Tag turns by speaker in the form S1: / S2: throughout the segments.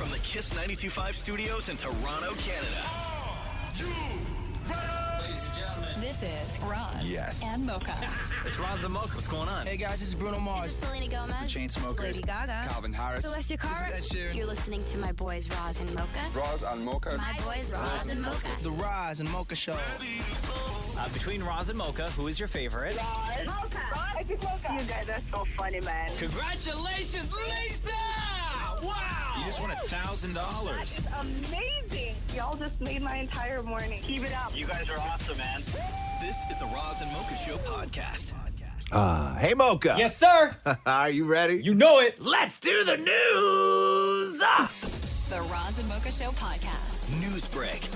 S1: From the Kiss 92.5 studios in Toronto, Canada.
S2: Ladies and gentlemen,
S3: this is Roz and Mocha.
S2: It's Roz and Mocha. What's going on?
S4: Hey guys, this is Bruno Mars.
S5: This is Selena Gomez.
S4: The Chainsmokers.
S5: Lady Gaga.
S4: Calvin Harris.
S5: Celestia Cara.
S4: This is Ed Sheeran.
S5: You're listening to my boys Roz and Mocha.
S6: Roz and Mocha.
S5: My boys Roz and Mocha.
S4: The Roz and Mocha Show.
S2: Between Roz and Mocha, who is your favorite?
S7: Mocha. Roz. You guys are so funny, man.
S2: Congratulations, Lisa! Wow! You just won $1,000.
S7: It's amazing. Y'all just made my entire morning. Keep it up.
S1: You guys are awesome, man. This is the Roz and Mocha Show podcast.
S8: Hey, Mocha.
S2: Yes, sir.
S8: Are you ready?
S2: You know it.
S8: Let's do the news.
S3: The Roz and Mocha Show podcast.
S1: News break.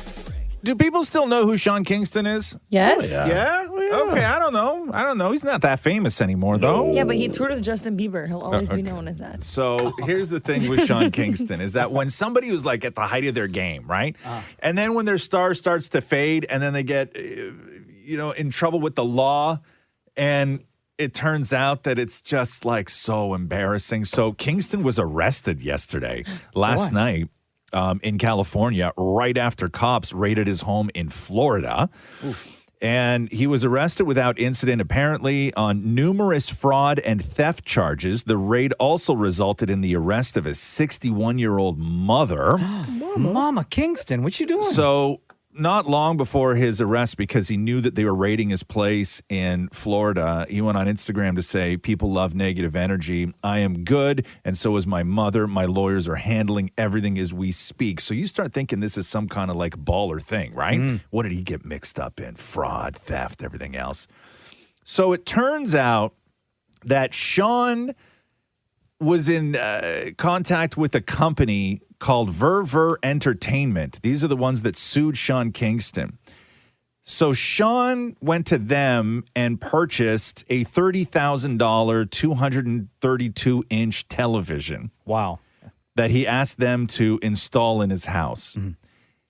S8: Do people still know who Sean Kingston is?
S9: Yes.
S8: Yeah? Okay, I don't know. He's not that famous anymore, though.
S9: Yeah, but he toured with Justin Bieber. He'll always be known as that.
S8: So here's the thing with Sean Kingston is that when somebody was like at the height of their game, right? And then when their star starts to fade and then they get, in trouble with the law and it turns out that it's just like so embarrassing. So Kingston was arrested yesterday, last night. In California, right after cops raided his home in Florida. Oof. And he was arrested without incident, apparently, on numerous fraud and theft charges. The raid also resulted in the arrest of his 61-year-old mother.
S10: Mama Kingston, what you doing?
S8: So not long before his arrest, because he knew that they were raiding his place in Florida, he went on Instagram to say, people love negative energy. I am good, and so is my mother. My lawyers are handling everything as we speak. So you start thinking this is some kind of like baller thing, right? What did he get mixed up in? Fraud, theft, everything else. So it turns out that Sean was in contact with a company called Ver Entertainment. These are the ones that sued Sean Kingston. So Sean went to them and purchased a $30,000 232-inch television.
S10: Wow.
S8: That he asked them to install in his house.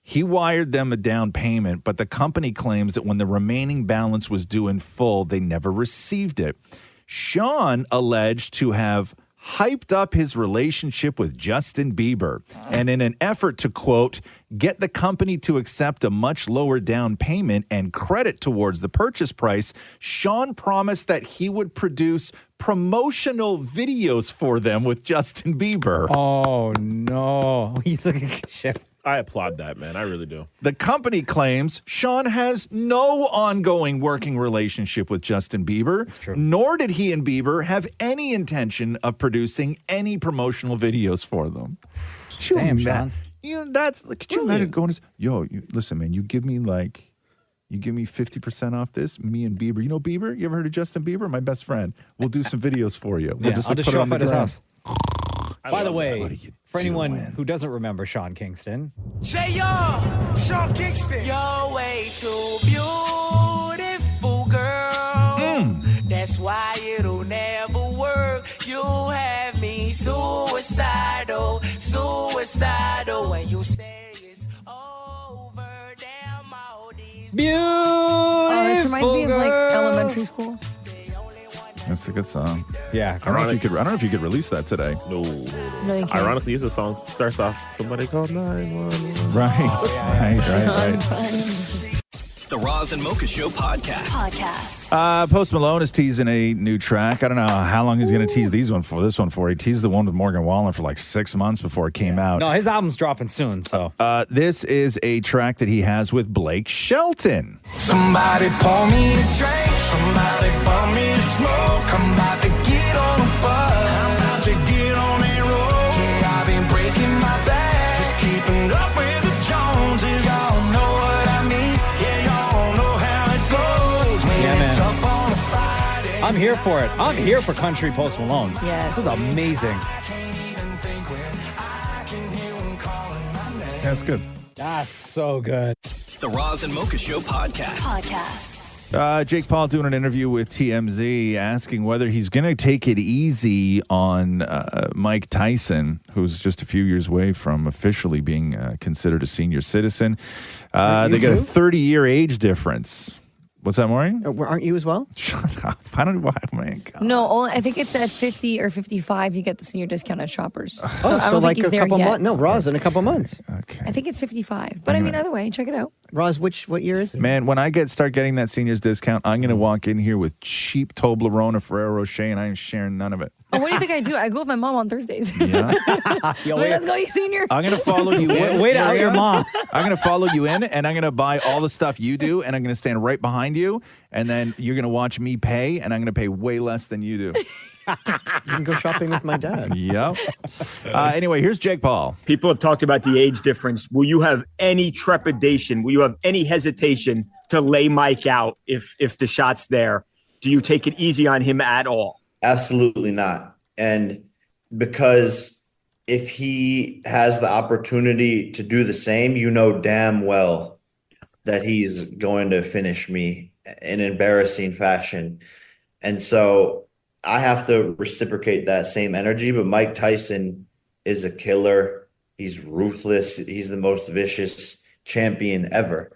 S8: He wired them a down payment, but the company claims that when the remaining balance was due in full, they never received it. Sean alleged to have hyped up his relationship with Justin Bieber. And in an effort to, quote, get the company to accept a much lower down payment and credit towards the purchase price, Sean promised that he would produce promotional videos for them with Justin Bieber.
S10: Oh, no. He's looking shit.
S11: I applaud that, man. I really do.
S8: The company claims Sean has no ongoing working relationship with Justin Bieber.
S10: That's true.
S8: Nor did he and Bieber have any intention of producing any promotional videos for them.
S10: Damn, Sean.
S8: Could you imagine going to, listen, man, you give me 50% off this, me and Bieber. You know Bieber? You ever heard of Justin Bieber? My best friend. We'll do some videos for you. We'll
S10: I'll just show up at his house. By the way, for anyone
S8: doing?
S10: who doesn't remember Sean Kingston,
S4: Say y'all, Sean Kingston. You're way too beautiful, girl. That's why it'll never work. You have me suicidal when you say it's over. Damn all these
S10: beautiful
S9: This reminds me of like elementary school.
S8: That's a good song.
S10: Yeah.
S8: I don't know if you could release that today.
S11: No.
S9: No, you can't.
S11: Ironically, it's a song starts off, somebody called 911.
S8: Right. Right.
S1: The Roz and Mocha Show podcast.
S8: Post Malone is teasing a new track. I don't know how long he's going to tease this one for. He teased the one with Morgan Wallen for like 6 months before it came out.
S10: No, his album's dropping soon, so.
S8: This is a track that he has with Blake Shelton.
S4: Somebody pour me a drink, somebody pour me a smoke. I'm about to get on the bus, I'm about to get on a roll. Yeah, I've been breaking my back, just keeping up with the Joneses. Y'all know what I mean, yeah, y'all know how it goes.
S10: Yeah, man.
S4: It's up on a Friday.
S10: I'm here for it. I'm here for country Post Malone.
S9: Yes.
S10: This is amazing.
S4: I can't even think when I can hear him calling my name.
S8: That's good.
S10: That's so good.
S1: The Roz and Mocha Show podcast.
S8: Jake Paul doing an interview with TMZ asking whether he's going to take it easy on Mike Tyson, who's just a few years away from officially being considered a senior citizen. They got a 30-year age difference. What's that, Maureen?
S6: Aren't you as well?
S8: Shut up. I don't know why, man. God.
S9: No, I think it's at 50 or 55. You get the senior discount at Shoppers.
S6: I don't think he's there yet. No, Roz, in a couple months.
S8: Okay.
S9: I think it's 55. But I mean, either way, check it out.
S6: Roz, what year is it?
S8: Man, when I start getting that seniors discount, I'm going to walk in here with cheap Toblerone or Ferrero Rocher, and I ain't sharing none of it.
S9: Oh, what do you think I do? I go with my mom on Thursdays.
S8: Yeah.
S9: Let's go, you senior.
S8: I'm going to follow you in.
S10: Wait out your mom.
S8: I'm going to follow you in, and I'm going to buy all the stuff you do, and I'm going to stand right behind you, and then you're going to watch me pay, and I'm going to pay way less than you do.
S6: You can go shopping with my dad.
S8: Yep. Anyway, here's Jake Paul.
S12: People have talked about the age difference. Will you have any trepidation? Will you have any hesitation to lay Mike out if the shot's there? Do you take it easy on him at all?
S13: Absolutely not. And because if he has the opportunity to do the same, you know damn well that he's going to finish me in embarrassing fashion. And so I have to reciprocate that same energy, but Mike Tyson is a killer. He's ruthless. He's the most vicious champion ever.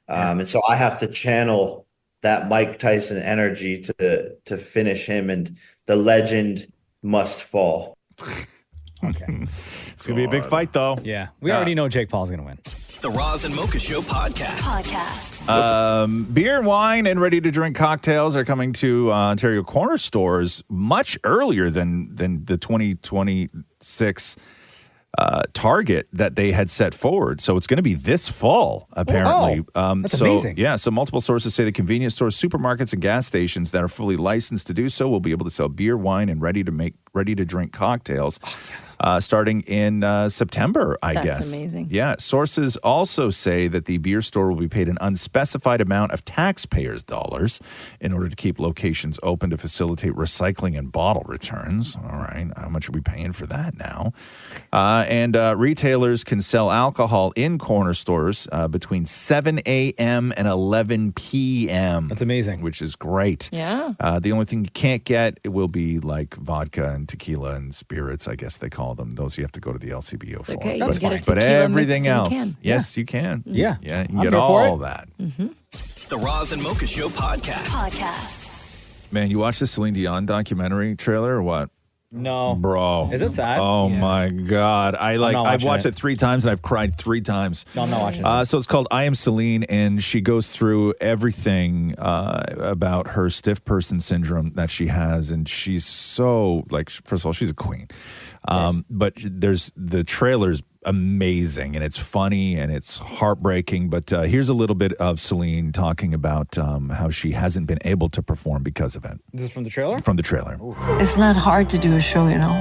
S13: And so I have to channel that Mike Tyson energy to finish him, and the legend must fall.
S10: Okay.
S8: It's going to be a big fight, though.
S10: Yeah. We already know Jake Paul's going to win.
S1: The Roz and Mocha Show podcast.
S8: Beer and wine and ready-to-drink cocktails are coming to Ontario corner stores much earlier than the 2026 target that they had set forward. So it's going to be this fall, apparently.
S10: That's amazing.
S8: Yeah, so multiple sources say the convenience stores, supermarkets, and gas stations that are fully licensed to do so will be able to sell beer, wine, and ready-to-drink cocktails starting in September, I guess.
S9: That's amazing.
S8: Yeah, sources also say that the beer store will be paid an unspecified amount of taxpayers' dollars in order to keep locations open to facilitate recycling and bottle returns. All right, how much are we paying for that now? And retailers can sell alcohol in corner stores between 7 a.m. and 11 p.m.
S10: That's amazing.
S8: Which is great.
S9: Yeah.
S8: The only thing you can't get will be like vodka and tequila and spirits, I guess they call them. Those you have to go to the LCBO for.
S9: Okay,
S8: But,
S9: get a
S8: but
S9: tequila
S8: everything
S9: mix,
S8: else,
S9: you can.
S8: yes, you can.
S10: Yeah.
S8: Yeah, you can
S10: I'm
S8: get
S10: here for
S8: all
S10: it.
S8: that.
S1: The Roz and Mocha Show podcast.
S8: Man, you watched the Celine Dion documentary trailer or what?
S10: No.
S8: Bro.
S10: Is it sad?
S8: Oh, my God. I've watched
S10: it.
S8: it 3 times and I've cried 3 times.
S10: No, I'm not watching it.
S8: So it's called I Am Celine, and she goes through everything about her stiff person syndrome that she has. And she's so, first of all, she's a queen. But the trailer's amazing, and it's funny, and it's heartbreaking. But here's a little bit of Celine talking about how she hasn't been able to perform because of it.
S10: This is from the trailer?
S8: From the trailer. Ooh.
S14: It's not hard to do a show, you know.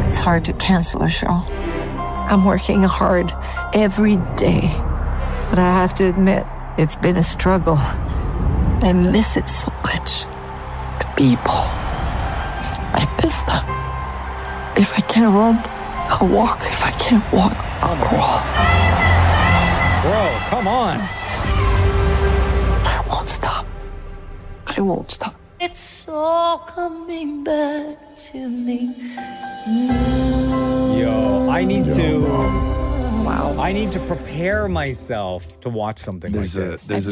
S14: It's hard to cancel a show. I'm working hard every day, but I have to admit, it's been a struggle. I miss it so much. The people. I miss them. If I can't run, I'll walk. If I can't walk, I'll crawl.
S10: Bro, come on.
S14: I won't stop. I won't stop. It's all coming back to me.
S10: Yo, I need to... Wow. I need to prepare myself to watch something like this.
S8: There's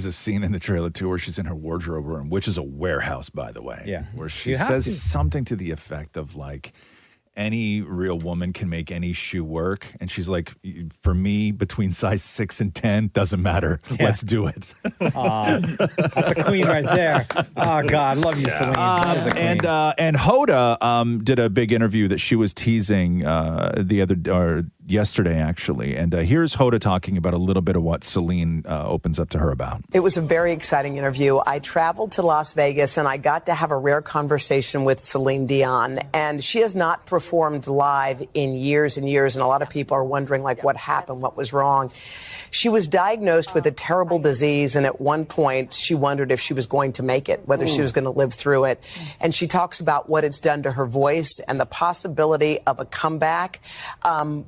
S8: a scene in the trailer, too, where she's in her wardrobe room, which is a warehouse, by the way.
S10: Yeah.
S8: Where she says something to the effect of, any real woman can make any shoe work. And she's like, for me, between size 6 and 10, doesn't matter. Yeah. Let's do it.
S10: That's a queen right there. Oh, God. Love you, Celine. That is a queen.
S8: And Hoda did a big interview that she was teasing yesterday, actually. And here's Hoda talking about a little bit of what Celine opens up to her about.
S15: It was a very exciting interview. I traveled to Las Vegas, and I got to have a rare conversation with Celine Dion. And she has not performed live in years and years, and a lot of people are wondering, what happened, what was wrong. She was diagnosed with a terrible disease, and at one point she wondered if she was going to make it, whether she was going to live through it. And she talks about what it's done to her voice and the possibility of a comeback.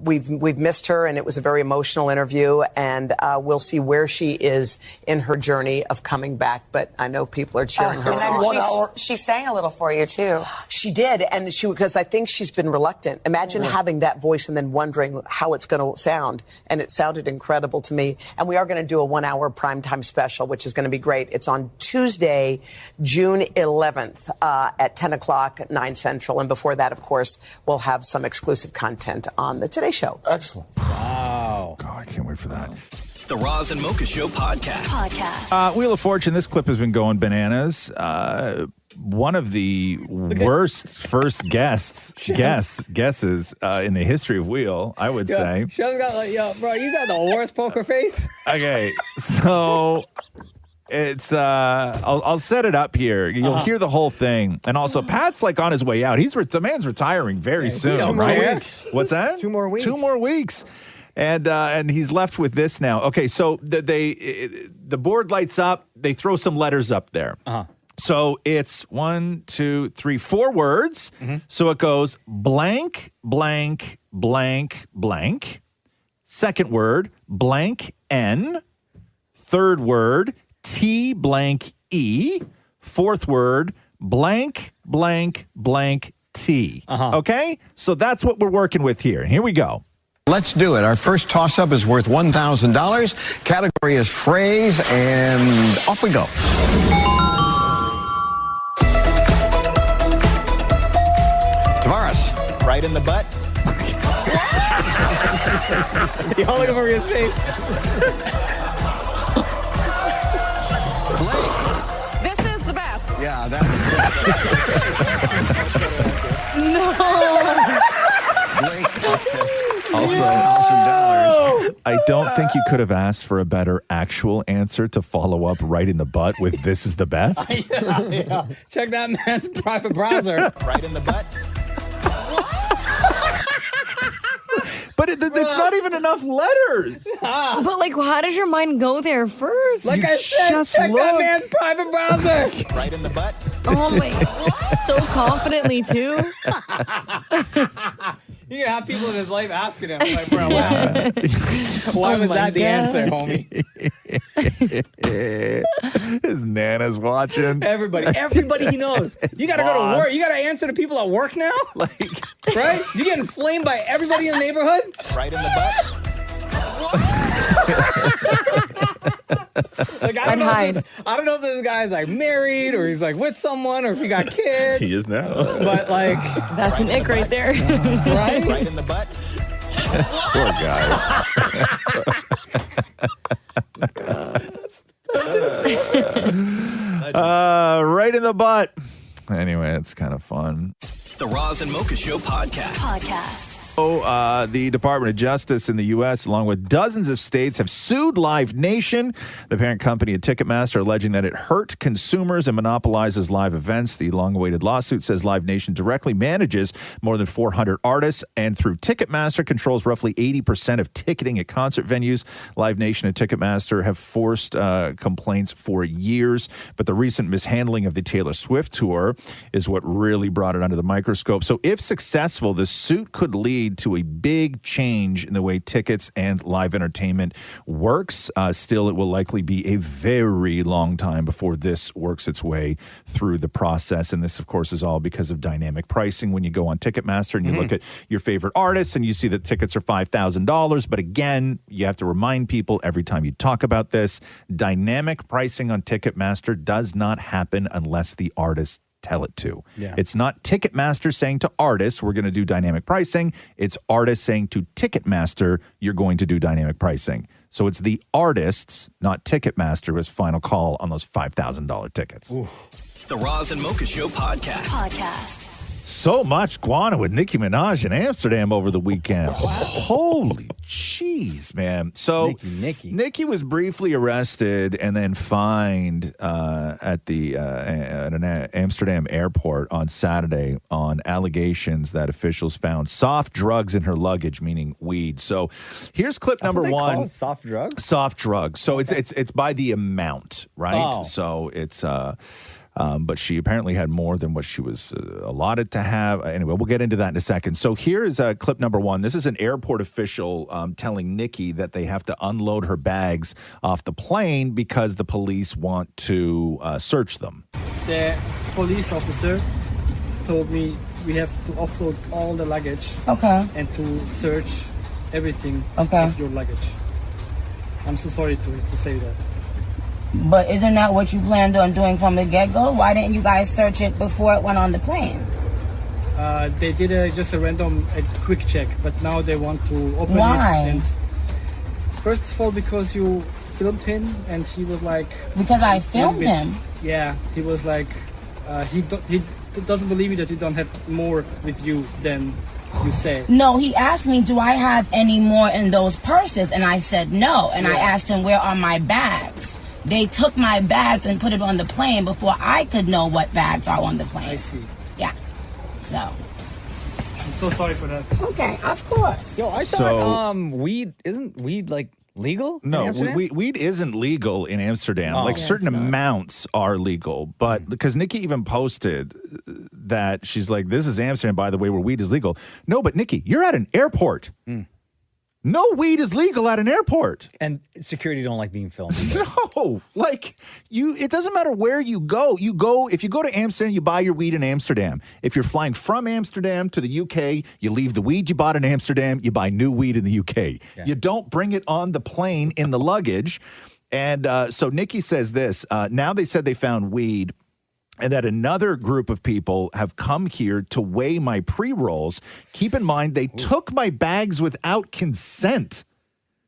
S15: We've we've missed her, and it was a very emotional interview. And we'll see where she is in her journey of coming back. But I know people are cheering her on.
S16: She sang a little for you too.
S15: She did, and because I think she's been reluctant. Imagine having that voice and then wondering how it's going to sound, and it sounded incredible to me. And we are going to do a 1-hour primetime special, which is going to be great. It's on Tuesday, June 11th at 10 o'clock, 9 Central. And before that, of course, we'll have some exclusive content on the Today Show.
S6: Excellent.
S10: Wow.
S8: God, I can't wait for that.
S1: The Roz and Mocha Show podcast.
S8: Wheel of Fortune, this clip has been going bananas. One of the worst first guesses in the history of Wheel, I would say.
S10: Show's got like, yo, bro, you got the worst poker face.
S8: Okay, so it's I'll set it up here. You'll hear the whole thing, and also Pat's like on his way out. The man's retiring very soon,
S6: 2 more
S8: right?
S6: weeks.
S8: What's that?
S6: 2 more weeks.
S8: 2 more weeks. And he's left with this now. Okay, so the board lights up. They throw some letters up there. So it's 1, 2, 3, 4 words. So it goes blank, blank, blank, blank. Second word, blank N. Third word, T blank E. Fourth word, blank, blank, blank T. Okay? So that's what we're working with here. Here we go.
S17: Let's do it. Our first toss-up is worth $1,000. Category is phrase, and off we go. Tavares.
S18: Right in the butt.
S10: Y'all look over his face.
S16: This is the best.
S17: Yeah, that's
S8: Also, I don't think you could have asked for a better actual answer to follow up right in the butt with "This is the best."
S10: Yeah. Check that man's private browser.
S18: Right in the butt.
S8: But it's not even enough letters.
S9: But like, how does your mind go there first?
S10: Like I said, check that man's private browser.
S18: Right in the butt.
S9: Oh my, so confidently too.
S10: You're gonna have people in his life asking him, like, bro, why was that the answer, homie?
S8: His Nana's watching.
S10: Everybody he knows. You gotta go to work. You gotta answer to people at work now? Right? You getting flamed by everybody in the neighborhood?
S18: Right in the butt.
S10: Like, I don't know if this guy's like married or he's like with someone or if he got kids.
S8: He is now.
S10: But like,
S9: that's an ick right there.
S10: Right?
S18: Right in the butt.
S8: Poor guy. Right in the butt. Anyway, it's kind of fun.
S1: The Roz and Mocha Show podcast.
S8: The Department of Justice in the U.S., along with dozens of states, have sued Live Nation, the parent company of Ticketmaster, alleging that it hurt consumers and monopolizes live events. The long-awaited lawsuit says Live Nation directly manages more than 400 artists and through Ticketmaster controls roughly 80% of ticketing at concert venues. Live Nation and Ticketmaster have forced complaints for years, but the recent mishandling of the Taylor Swift tour is what really brought it under the microscope. So if successful, the suit could lead to a big change in the way tickets and live entertainment works. Still, it will likely be a very long time before this works its way through the process. And this, of course, is all because of dynamic pricing. When you go on Ticketmaster and you look at your favorite artists and you see that tickets are $5,000. But again, you have to remind people every time you talk about this, dynamic pricing on Ticketmaster does not happen unless the artist tell it to.
S10: Yeah.
S8: It's not Ticketmaster saying to artists, we're going to do dynamic pricing. It's artists saying to Ticketmaster, you're going to do dynamic pricing. So it's the artists, not Ticketmaster, who has final call on those $5,000 tickets.
S1: The Roz and Mocha Show podcast.
S8: So much guana with Nicki Minaj in Amsterdam over the weekend. Holy jeez, man. So Nicki was briefly arrested and then fined at an Amsterdam airport on Saturday on allegations that officials found soft drugs in her luggage, meaning weed. So here's clip number one.
S10: Soft drugs?
S8: Soft drugs. So it's by the amount, right?
S10: Oh.
S8: So it's But she apparently had more than what she was allotted to have. Anyway, we'll get into that in a second. So here is clip number one. This is an airport official telling Nicki that they have to unload her bags off the plane because the police want to search them.
S18: The police officer told me we have to offload all the luggage.
S19: Okay.
S18: And to search everything
S19: Okay.
S18: of your luggage. I'm so sorry to say that.
S19: But isn't that what you planned on doing from the get-go? Why didn't you guys search it before it went on the plane?
S18: They did just a random quick check, but now they want to open
S19: Why?
S18: it. And first of all, because you filmed him, and he was like...
S19: Because I filmed him?
S18: Yeah, he was like... He doesn't believe me that you don't have more with you than you say.
S19: No, he asked me, do I have any more in those purses? And I said no. And I asked him, where are my bags? They took my bags and put it on the plane before I could know what bags are on the plane. I
S18: see.
S19: Yeah. So.
S18: I'm so sorry for that.
S19: Okay, of course.
S10: Yo, I thought isn't weed like legal? in
S8: No,
S10: Amsterdam?
S8: weed isn't legal in Amsterdam.
S10: Oh.
S8: Like
S10: Yeah,
S8: certain
S10: it's not.
S8: amounts are legal, but because Nicki even posted that she's like, this is Amsterdam, by the way, where weed is legal. No, but Nicki, you're at an airport. No weed is legal at an airport.
S10: And security don't like being filmed.
S8: No, like it doesn't matter where you go. If you go to Amsterdam, you buy your weed in Amsterdam. If you're flying from Amsterdam to the UK, you leave the weed you bought in Amsterdam, you buy new weed in the UK.
S10: Yeah.
S8: You don't bring it on the plane in the luggage. And so Nicki says this, now they said they found weed and that another group of people have come here to weigh my pre-rolls. Keep in mind, they took my bags without consent.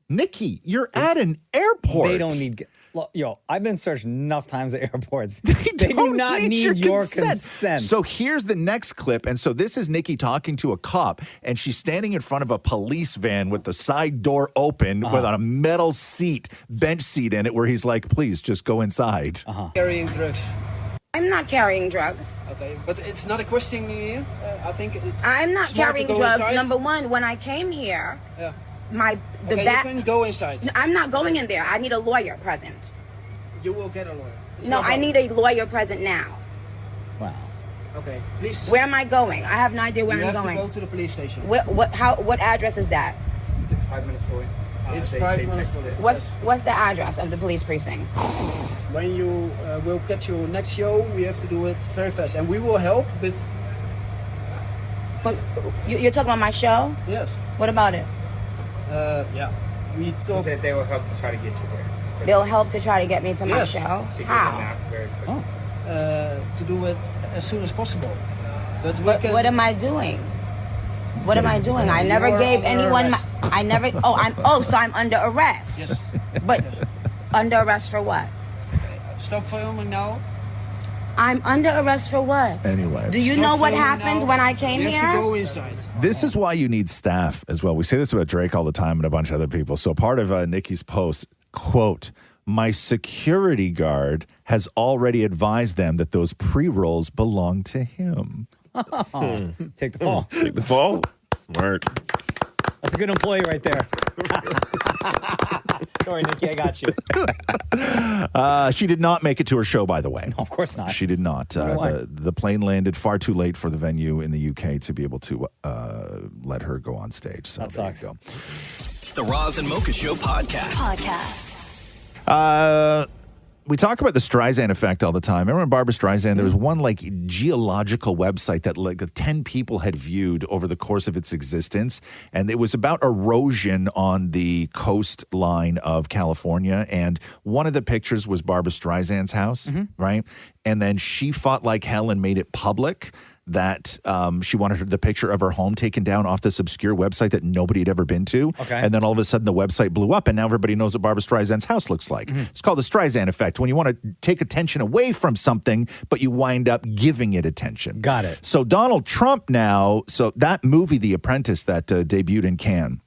S8: Nicki, you're at an airport.
S10: They don't need... Look, yo, I've been searched enough times at airports. They do not need your consent.
S8: So here's the next clip. And so this is Nicki talking to a cop, and she's standing in front of a police van with the side door open with a metal seat, bench seat in it, where he's like, please just go inside.
S18: Carrying drugs.
S19: I'm not carrying drugs.
S18: Okay, but it's not a question here. I think it's...
S19: I'm not
S18: smart
S19: carrying
S18: to go
S19: drugs.
S18: inside.
S19: Number one, when I came here,
S18: Yeah.
S19: the
S18: Okay,
S19: back.
S18: you can go inside.
S19: No, I'm not going in there. I need a lawyer present.
S18: You will get a lawyer. It's
S19: No,
S18: no
S19: I
S18: problem.
S19: need a lawyer present now.
S10: Wow.
S18: Okay, please.
S19: Where am I going? I have no idea where
S18: you
S19: I'm
S18: have
S19: going.
S18: to go to the police station.
S19: What address is that?
S18: It's 5 minutes away. It's 5 minutes away.
S19: What's the address of the police precinct?
S18: When you will get your next show, we have to do it very fast, and we will help. But
S19: You're talking about my show?
S18: yes,
S19: What about it?
S18: yeah, we talk.
S20: Said they will help to try to get you there.
S19: They'll help to try to get me to my
S18: Yes.
S19: show.
S20: So you
S19: How?
S20: can knock very quick.
S18: To do it as soon as possible. But we can.
S19: What am I doing? What am I doing? I
S18: You
S19: never
S18: are
S19: gave
S18: under
S19: anyone.
S18: arrest.
S19: I never. So I'm under arrest.
S18: Yes.
S19: But under arrest for what?
S18: Stop filming now.
S19: I'm under arrest for what?
S8: Anyway.
S19: Do you
S18: Stop
S19: know what
S18: filming
S19: happened
S18: now.
S19: when I came
S18: You
S19: here?
S18: have to go inside.
S8: This is why you need staff as well. We say this about Drake all the time and a bunch of other people. So part of Nicki's post, quote, my security guard has already advised them that those pre-rolls belong to him.
S10: Take the fall.
S11: Take the fall. Smart.
S10: That's a good employee right there. Sorry, Nicki, I got you.
S8: She did not make it to her show, by the way.
S10: No, of course not.
S8: She did not.
S10: Why?
S8: The plane landed far too late for the venue in the UK to be able to let her go on stage. So
S10: That
S8: there
S10: sucks.
S8: you go.
S1: The Roz and Mocha Show podcast.
S8: We talk about the Streisand effect all the time. Remember when Barbara Streisand, there was one like geological website that like 10 people had viewed over the course of its existence. And it was about erosion on the coastline of California. And one of the pictures was Barbara Streisand's house, right? And then she fought like hell and made it public that she wanted the picture of her home taken down off this obscure website that nobody had ever been to.
S10: Okay.
S8: And then all of a sudden the website blew up and now everybody knows what Barbara Streisand's house looks like. It's called the Streisand effect, when you want to take attention away from something, but you wind up giving it attention.
S10: Got it.
S8: So Donald Trump now, so that movie, The Apprentice, that debuted in Cannes.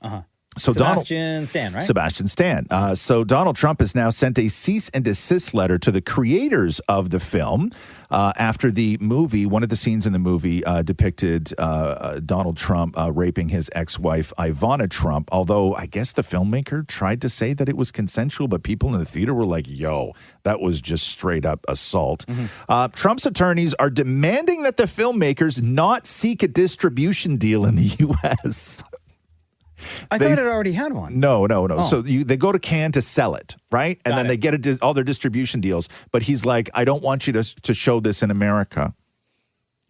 S8: So
S10: Sebastian Stan, right?
S8: Sebastian Stan. So Donald Trump has now sent a cease and desist letter to the creators of the film after the movie. One of the scenes in the movie depicted Donald Trump raping his ex-wife, Ivana Trump, although I guess the filmmaker tried to say that it was consensual, but people in the theater were like, yo, that was just straight up assault. Trump's attorneys are demanding that the filmmakers not seek a distribution deal in the U.S.
S10: I thought it already had one.
S8: No.
S10: Oh.
S8: So they go to Cannes to sell it, right? And then they get all their distribution deals. But he's like, I don't want you to show this in America.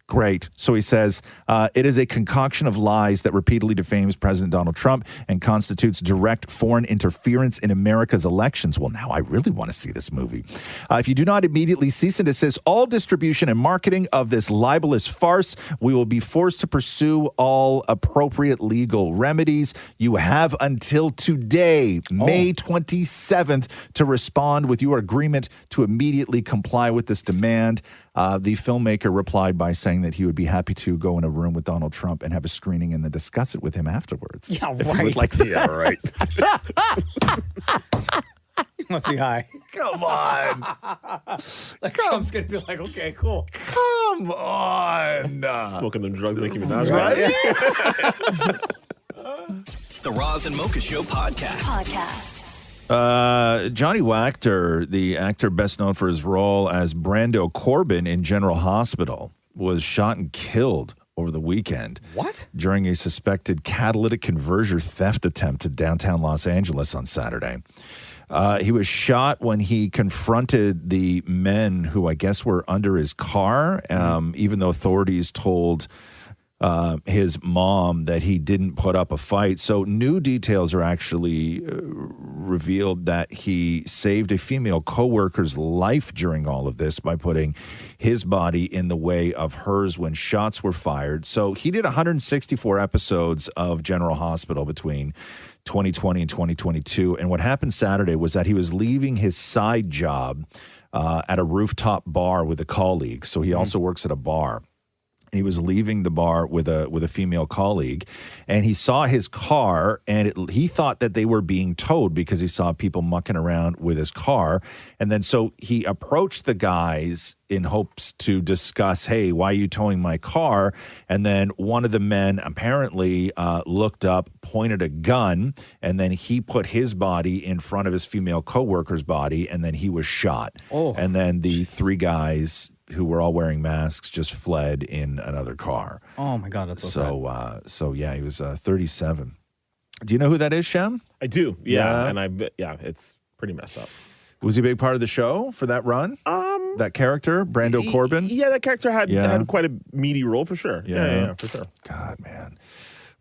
S8: Great. So he says, it is a concoction of lies that repeatedly defames President Donald Trump and constitutes direct foreign interference in America's elections. Well, now I really want to see this movie. If you do not immediately cease and desist all distribution and marketing of this libelous farce, we will be forced to pursue all appropriate legal remedies. You have until today, May 27th, to respond with your agreement to immediately comply with this demand. The filmmaker replied by saying that he would be happy to go in a room with Donald Trump and have a screening and then discuss it with him afterwards.
S10: Yeah,
S8: if
S10: right.
S8: you would like that.
S11: Yeah, right.
S10: You must be high.
S8: Come on.
S10: Trump's going to be like, okay, cool.
S8: Come on.
S11: Smoking them drugs, Nicki Minaj.
S8: Right?
S1: The Roz and Mocha Show podcast.
S8: Johnny Wactor, the actor best known for his role as Brando Corbin in General Hospital, was shot and killed over the weekend.
S10: What?
S8: During a suspected catalytic converter theft attempt in downtown Los Angeles on Saturday. He was shot when he confronted the men who I guess were under his car, even though authorities told his mom that he didn't put up a fight. So new details are actually revealed that he saved a female coworker's life during all of this by putting his body in the way of hers when shots were fired. So he did 164 episodes of General Hospital between 2020 and 2022. And what happened Saturday was that he was leaving his side job at a rooftop bar with a colleague. So he also works at a bar. He was leaving the bar with a female colleague, and he saw his car, and he thought that they were being towed because he saw people mucking around with his car. And then so he approached the guys in hopes to discuss, hey, why are you towing my car? And then one of the men apparently looked up, pointed a gun, and then he put his body in front of his female coworker's body, and then he was shot.
S10: Oh.
S8: And then the three guys who were all wearing masks just fled in another car.
S10: Oh my God, that's so sad.
S8: So yeah, he was 37. Do you know who that is, Shem?
S11: I do. Yeah. And it's pretty messed up.
S8: Was he a big part of the show for that run? That character, Brando Corbin?
S11: Yeah, that character had quite a meaty role for sure. Yeah, for sure.
S8: God, man.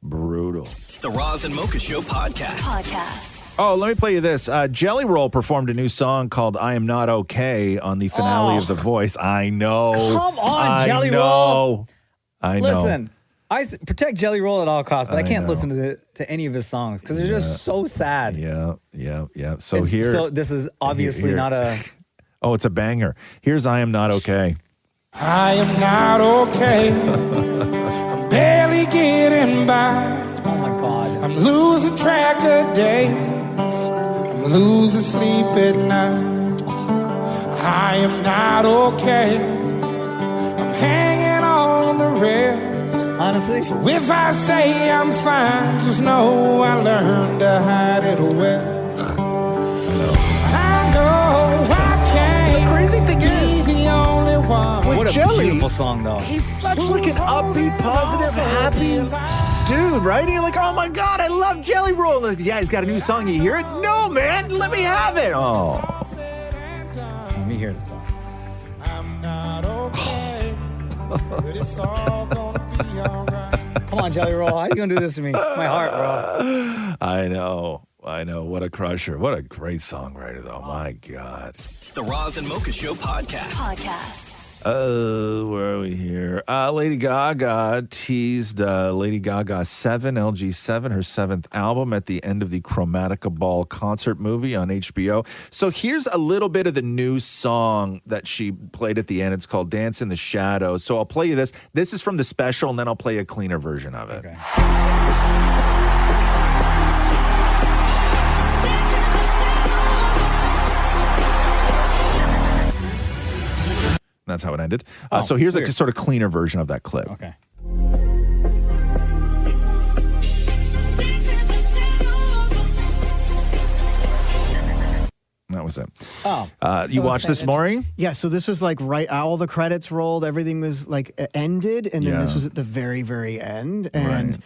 S8: Brutal.
S1: The Roz and Mocha Show podcast.
S8: Oh, let me play you this. Jelly Roll performed a new song called I Am Not Okay on the finale of The Voice. I know.
S10: Come on, Jelly Roll.
S8: I know.
S10: Listen, I protect Jelly Roll at all costs, but I can't listen to any of his songs because they're just so sad.
S8: Yeah. So
S10: And so this is obviously not a...
S8: Oh, it's a banger. Here's I Am Not Okay.
S4: I am not okay. I'm barely getting by.
S10: Oh my God.
S4: I'm losing track of days. I'm losing sleep at night. I am not okay. I'm hanging on the rails.
S10: Honestly?
S4: So if I say I'm fine, just know I learned to hide it well. I know I can't.
S8: The crazy thing is,
S4: be the only one.
S10: What a
S8: Jelly,
S10: beautiful song, though.
S8: He's such like an upbeat, positive, happy dude, right? And you're like, oh my God, I love Jelly Roll. Like, yeah, he's got a new song. You hear it? No, man, let me have it. Oh.
S10: Let me hear this song.
S4: I'm not okay, but it's all gonna be all right.
S10: Come on, Jelly Roll. How are you going to do this to me? My heart, bro.
S8: I know. What a crusher. What a great songwriter, though. My God.
S1: The Roz and Mocha Show podcast.
S8: Where are we here? Lady Gaga teased Lady Gaga 7, LG7, her 7th album at the end of the Chromatica Ball concert movie on HBO. So here's a little bit of the new song that she played at the end. It's called Dance in the Shadows. So I'll play you this. This is from the special, and then I'll play a cleaner version of it.
S10: Okay.
S8: That's how it ended. So here's a sort of cleaner version of that clip.
S10: Okay.
S8: That was it.
S10: Oh.
S8: You watched this, Maury?
S6: Yeah, so this was like all the credits rolled, everything was like ended, and then this was at the very, very end. And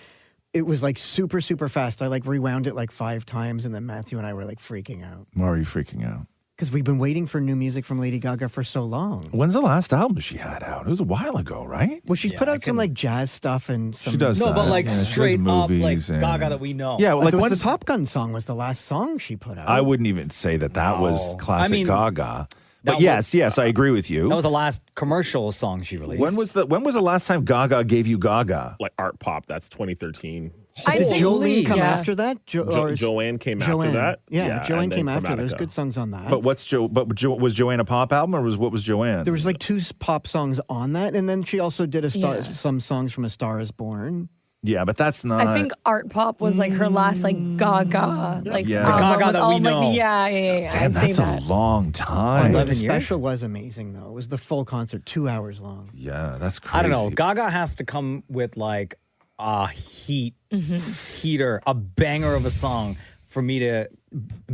S6: it was like super, super fast. I like rewound it like 5 times, and then Matthew and I were like freaking out.
S8: Why are you freaking out?
S6: Because we've been waiting for new music from Lady Gaga for so long.
S8: When's the last album she had out? It was a while ago, right?
S6: Well, she's put out some like jazz stuff and some.
S8: She does
S10: No,
S8: that.
S10: but like
S8: Yeah, she does
S10: straight up like
S8: movies and-
S10: Gaga that we know.
S8: Yeah, like
S6: the
S8: when's
S6: Top Gun song was the last song she put out.
S8: I wouldn't even say that was classic
S10: I mean,
S8: Gaga. But
S10: that
S8: yes, I agree with you.
S10: That was the last commercial song she released.
S8: When was the last time Gaga gave you Gaga?
S11: Like Art Pop, that's 2013.
S6: Did Jolene come after that?
S11: Joanne came after that.
S6: Yeah, Joanne
S11: and then
S6: came after. There's
S11: Chromatica.
S6: good songs on that.
S8: But was Joanne a pop album, or what was Joanne?
S6: There was like 2 pop songs on that, and then she also did some songs from A Star Is Born.
S8: Yeah, but that's not.
S9: I think Art Pop was like her last like Gaga, like
S8: Yeah.
S9: album
S10: Gaga
S9: with
S10: that
S9: all,
S10: we
S9: like,
S10: know.
S9: yeah.
S8: Damn,
S9: I'd say
S8: that's
S9: that.
S8: a long time.
S6: The special was amazing though. It was the full concert, 2 hours long.
S8: Yeah, that's crazy.
S10: I don't know. Gaga has to come with like a heater, a banger of a song for me to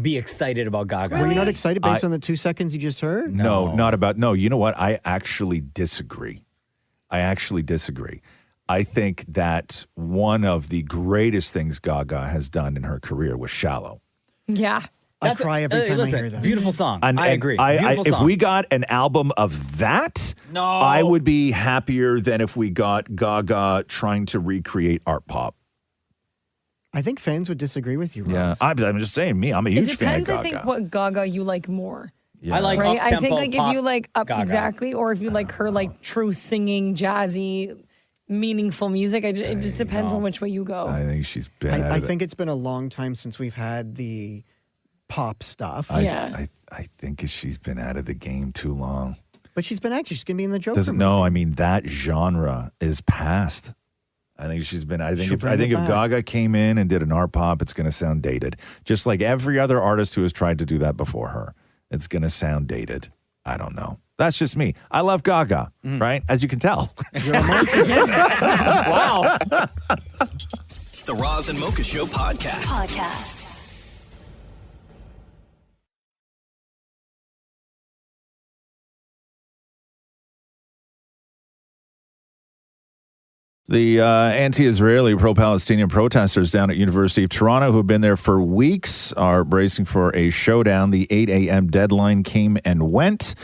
S10: be excited about Gaga.
S6: Were you not excited based on the 2 seconds you just heard?
S8: No, not about. No, you know what? I actually disagree. I think that one of the greatest things Gaga has done in her career was Shallow.
S9: Yeah.
S6: I cry every time I hear that.
S10: Beautiful song.
S8: And-
S10: I
S8: and
S10: agree.
S8: If
S10: Beautiful
S8: we
S10: song.
S8: got an album of that, I would be happier than if we got Gaga trying to recreate Art Pop.
S6: I think fans would disagree with you, Ross.
S8: Yeah, I'm just saying. I'm a
S9: It
S8: huge fan of
S9: depends,
S8: Gaga.
S9: I think, what Gaga you like more.
S8: Yeah.
S10: I like
S9: right? I
S10: up-tempo
S9: think like if
S10: pop
S9: you like up
S10: Gaga.
S9: exactly, or if you like her like true singing, jazzy, meaningful music. It just depends on which way you go.
S8: I think she's been.
S6: I think it's been a long time since we've had the pop stuff.
S8: I think she's been out of the game too long.
S6: But she's been acting. She's going to be in the Joker
S8: Doesn't
S6: movie.
S8: know. I mean, that genre is past. I think she's been. I think
S6: She'll
S8: if
S6: bring it back.
S8: Gaga came in and did an art pop, it's going to sound dated. Just like every other artist who has tried to do that before her, it's going to sound dated. I don't know. That's just me. I love Gaga, right? As you can tell.
S10: Wow.
S1: The Roz and Mocha Show podcast.
S8: The anti-Israeli, pro-Palestinian protesters down at University of Toronto who have been there for weeks are bracing for a showdown. The 8 a.m. deadline came and went.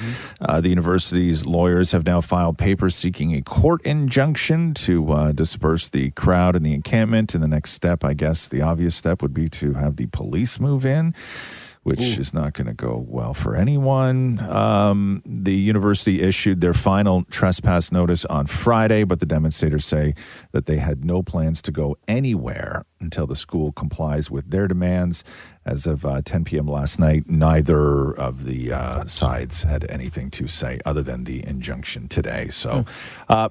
S8: The university's lawyers have now filed papers seeking a court injunction to disperse the crowd in the encampment. And the next step, I guess, the obvious step would be to have the police move in, which is not going to go well for anyone. The university issued their final trespass notice on Friday, but the demonstrators say that they had no plans to go anywhere until the school complies with their demands. As of 10 p.m. last night, neither of the sides had anything to say other than the injunction today. So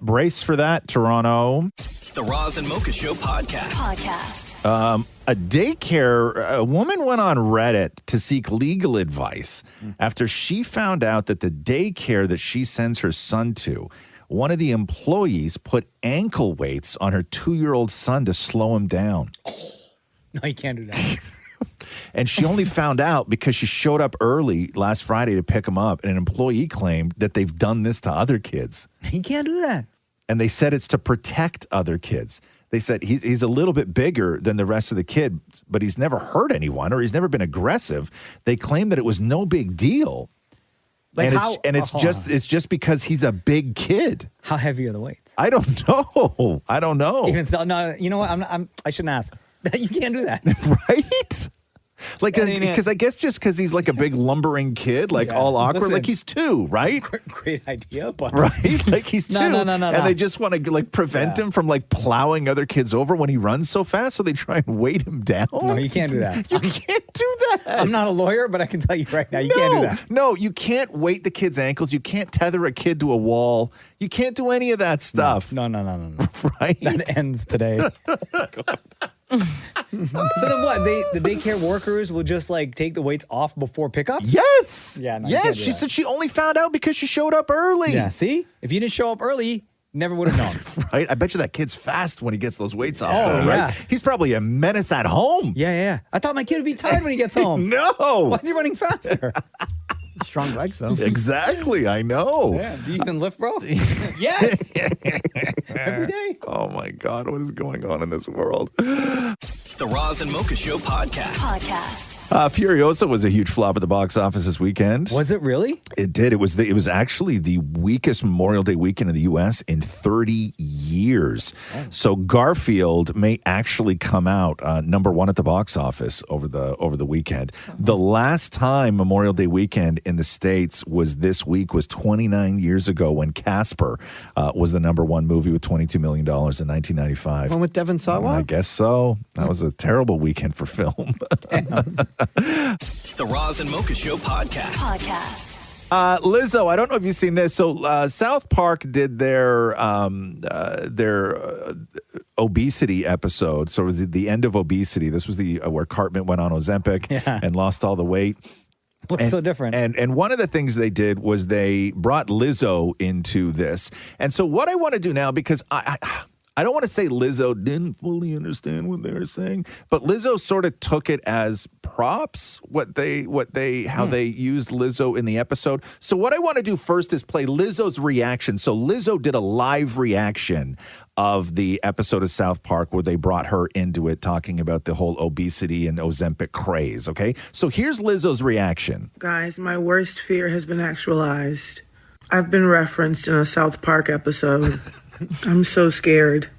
S8: brace for that, Toronto.
S1: The Roz and Mocha Show podcast.
S8: A woman went on Reddit to seek legal advice after she found out that the daycare that she sends her son to, one of the employees put ankle weights on her 2-year-old son to slow him down.
S10: No, you can't do that.
S8: And she only found out because she showed up early last Friday to pick him up, and an employee claimed that they've done this to other kids.
S10: You can't do that.
S8: And they said it's to protect other kids. They said he's a little bit bigger than the rest of the kids, but he's never hurt anyone or he's never been aggressive. They claim that it was no big deal.
S10: Like
S8: it's just because he's a big kid.
S10: How heavy are the weights?
S8: I don't know.
S10: Even still, no. You know what? I shouldn't ask. You can't do that,
S8: right? Like, because I guess just because he's like a big lumbering kid, like all awkward,
S10: Listen,
S8: like he's 2, right?
S10: Great idea, but
S8: right, like he's 2,
S10: No.
S8: and they just want to like prevent him from like plowing other kids over when he runs so fast, so they try and weight him down.
S10: No, you can't do that.
S8: You can't do that.
S10: I'm not a lawyer, but I can tell you right now, you can't do that.
S8: No, you can't weight the kid's ankles. You can't tether a kid to a wall. You can't do any of that stuff.
S10: No.
S8: Right?
S10: That ends today. So then what? The daycare workers will just like take the weights off before pickup?
S8: Yes.
S10: Yeah. No, you can't
S8: Yes.
S10: do
S8: She
S10: that.
S8: said she only found out because she showed up early.
S10: Yeah. See, if you didn't show up early, never would have known.
S8: Right? I bet you that kid's fast when he gets those weights off.
S10: Oh,
S8: though,
S10: yeah.
S8: Right? He's probably a menace at home.
S10: Yeah. I thought my kid would be tired when he gets home.
S8: No.
S10: Why is he running faster?
S6: Strong legs, though.
S8: Exactly. I know.
S10: Yeah. Do you even lift, bro? Yes. Every day.
S8: Oh, my God. What is going on in this world?
S1: The Roz and Mocha Show podcast.
S8: Furiosa was a huge flop at the box office this weekend.
S10: Was it really?
S8: It did. It was actually the weakest Memorial Day weekend in the U.S. in 30 years. Oh. So Garfield may actually come out number one at the box office over the weekend. The last time Memorial Day weekend in the States was this week was 29 years ago when Casper was the number one movie with $22 million in 1995.
S6: One with Devon Sawa?
S8: I guess so. That was a terrible weekend for film.
S1: The Roz and Mocha Show podcast.
S8: Lizzo, I don't know if you've seen this. So South Park did their obesity episode. So it was the end of obesity. This was the where Cartman went on Ozempic and lost all the weight.
S10: Looks so different.
S8: And one of the things they did was they brought Lizzo into this. And so what I want to do now, because I don't want to say Lizzo didn't fully understand what they were saying, but Lizzo sort of took it as props, how they used Lizzo in the episode. So what I want to do first is play Lizzo's reaction. So Lizzo did a live reaction of the episode of South Park where they brought her into it, talking about the whole obesity and Ozempic craze, okay? So here's Lizzo's reaction.
S21: Guys, my worst fear has been actualized. I've been referenced in a South Park episode. I'm so scared.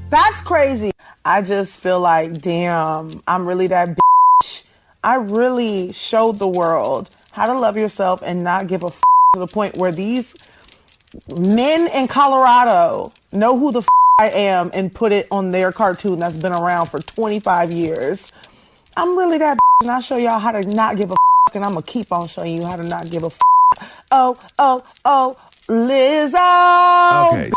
S22: That's crazy. I just feel like, damn, I'm really that bitch. I really showed the world how to love yourself and not give a f to the point where these men in Colorado know who the f I am and put it on their cartoon that's been around for 25 years. I'm really that bitch, and I'll show y'all how to not give a f, and I'm going to keep on showing you how to not give a f. Oh, Lizzo.
S8: Okay,